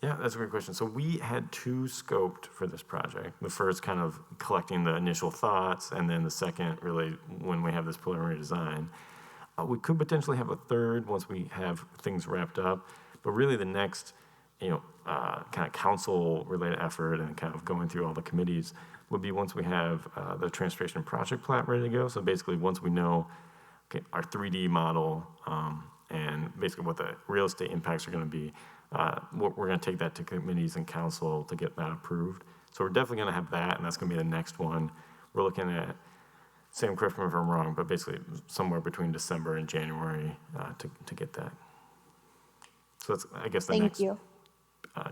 Yeah, that's a great question. So we had two scoped for this project. The first kind of collecting the initial thoughts, and then the second really when we have this preliminary design. We could potentially have a third once we have things wrapped up, but really the next, kind of council-related effort and kind of going through all the committees would be once we have the transportation project plat ready to go. So basically, once we know our 3D model and basically what the real estate impacts are going to be, we're going to take that to committees and council to get that approved. So we're definitely going to have that, and that's going to be the next one. We're looking at, Sam, correct me if I'm wrong, but basically somewhere between December and January to get that. So that's, I guess, the next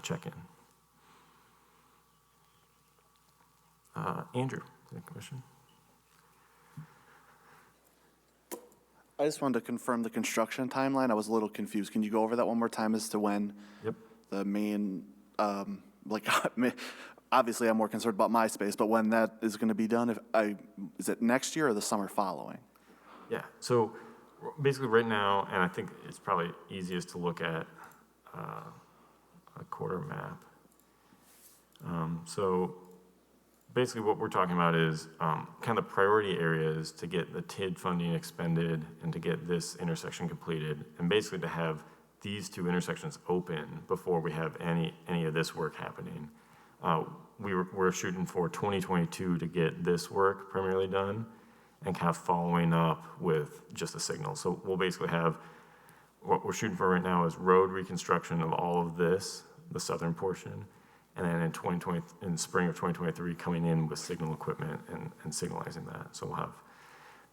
check-in. Andrew, any question? I just wanted to confirm the construction timeline. I was a little confused. Can you go over that one more time as to when the main, obviously I'm more concerned about my space, but when that is going to be done? Is it next year or the summer following? Yeah, so basically right now, and I think it's probably easiest to look at a quarter map. So basically what we're talking about is kind of priority areas to get the TID funding expended and to get this intersection completed, and basically to have these two intersections open before we have any of this work happening. We're shooting for 2022 to get this work primarily done and kind of following up with just a signal. So we'll basically have, what we're shooting for right now is road reconstruction of all of this, the southern portion, and then in spring of 2023 coming in with signal equipment and signalizing that. So we'll have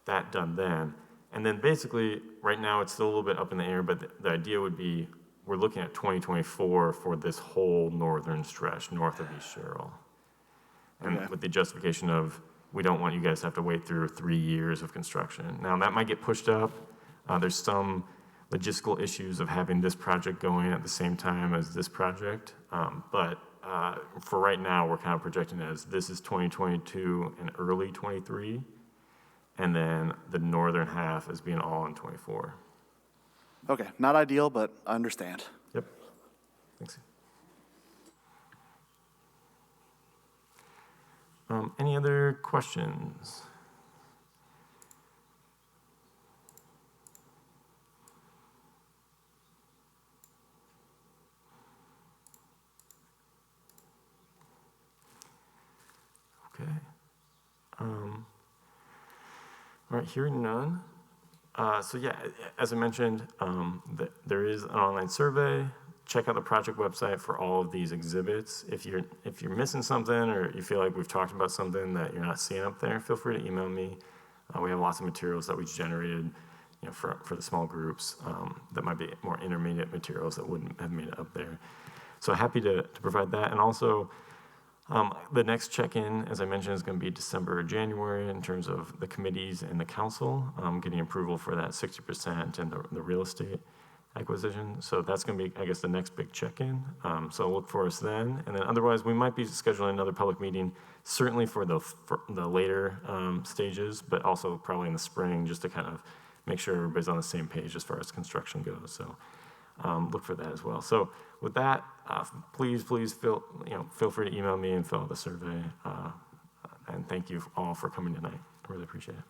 that done then. And then basically, right now it's still a little bit up in the air, but the idea would be we're looking at 2024 for this whole northern stretch north of East Sherrill. And with the justification of, we don't want you guys to have to wait through 3 years of construction. Now that might get pushed up. There's some logistical issues of having this project going at the same time as this project. But for right now, we're kind of projecting as this is 2022 and early 23, and then the northern half is being all in 24. Okay, not ideal, but I understand. Yep, thanks. Any other questions? Okay. All right, hearing none. So yeah, as I mentioned, there is an online survey. Check out the project website for all of these exhibits. If you're missing something or you feel like we've talked about something that you're not seeing up there, feel free to email me. We have lots of materials that we generated, for the small groups that might be more intermediate materials that wouldn't have made it up there. So happy to provide that. And also, the next check-in, as I mentioned, is going to be December or January in terms of the committees and the council getting approval for that 60% and the real estate acquisition. So that's going to be, I guess, the next big check-in. So look for us then. And then otherwise, we might be scheduling another public meeting, certainly for the later stages, but also probably in the spring, just to kind of make sure everybody's on the same page as far as construction goes. So look for that as well. So with that, please feel free to email me and fill out the survey. And thank you all for coming tonight. I really appreciate it.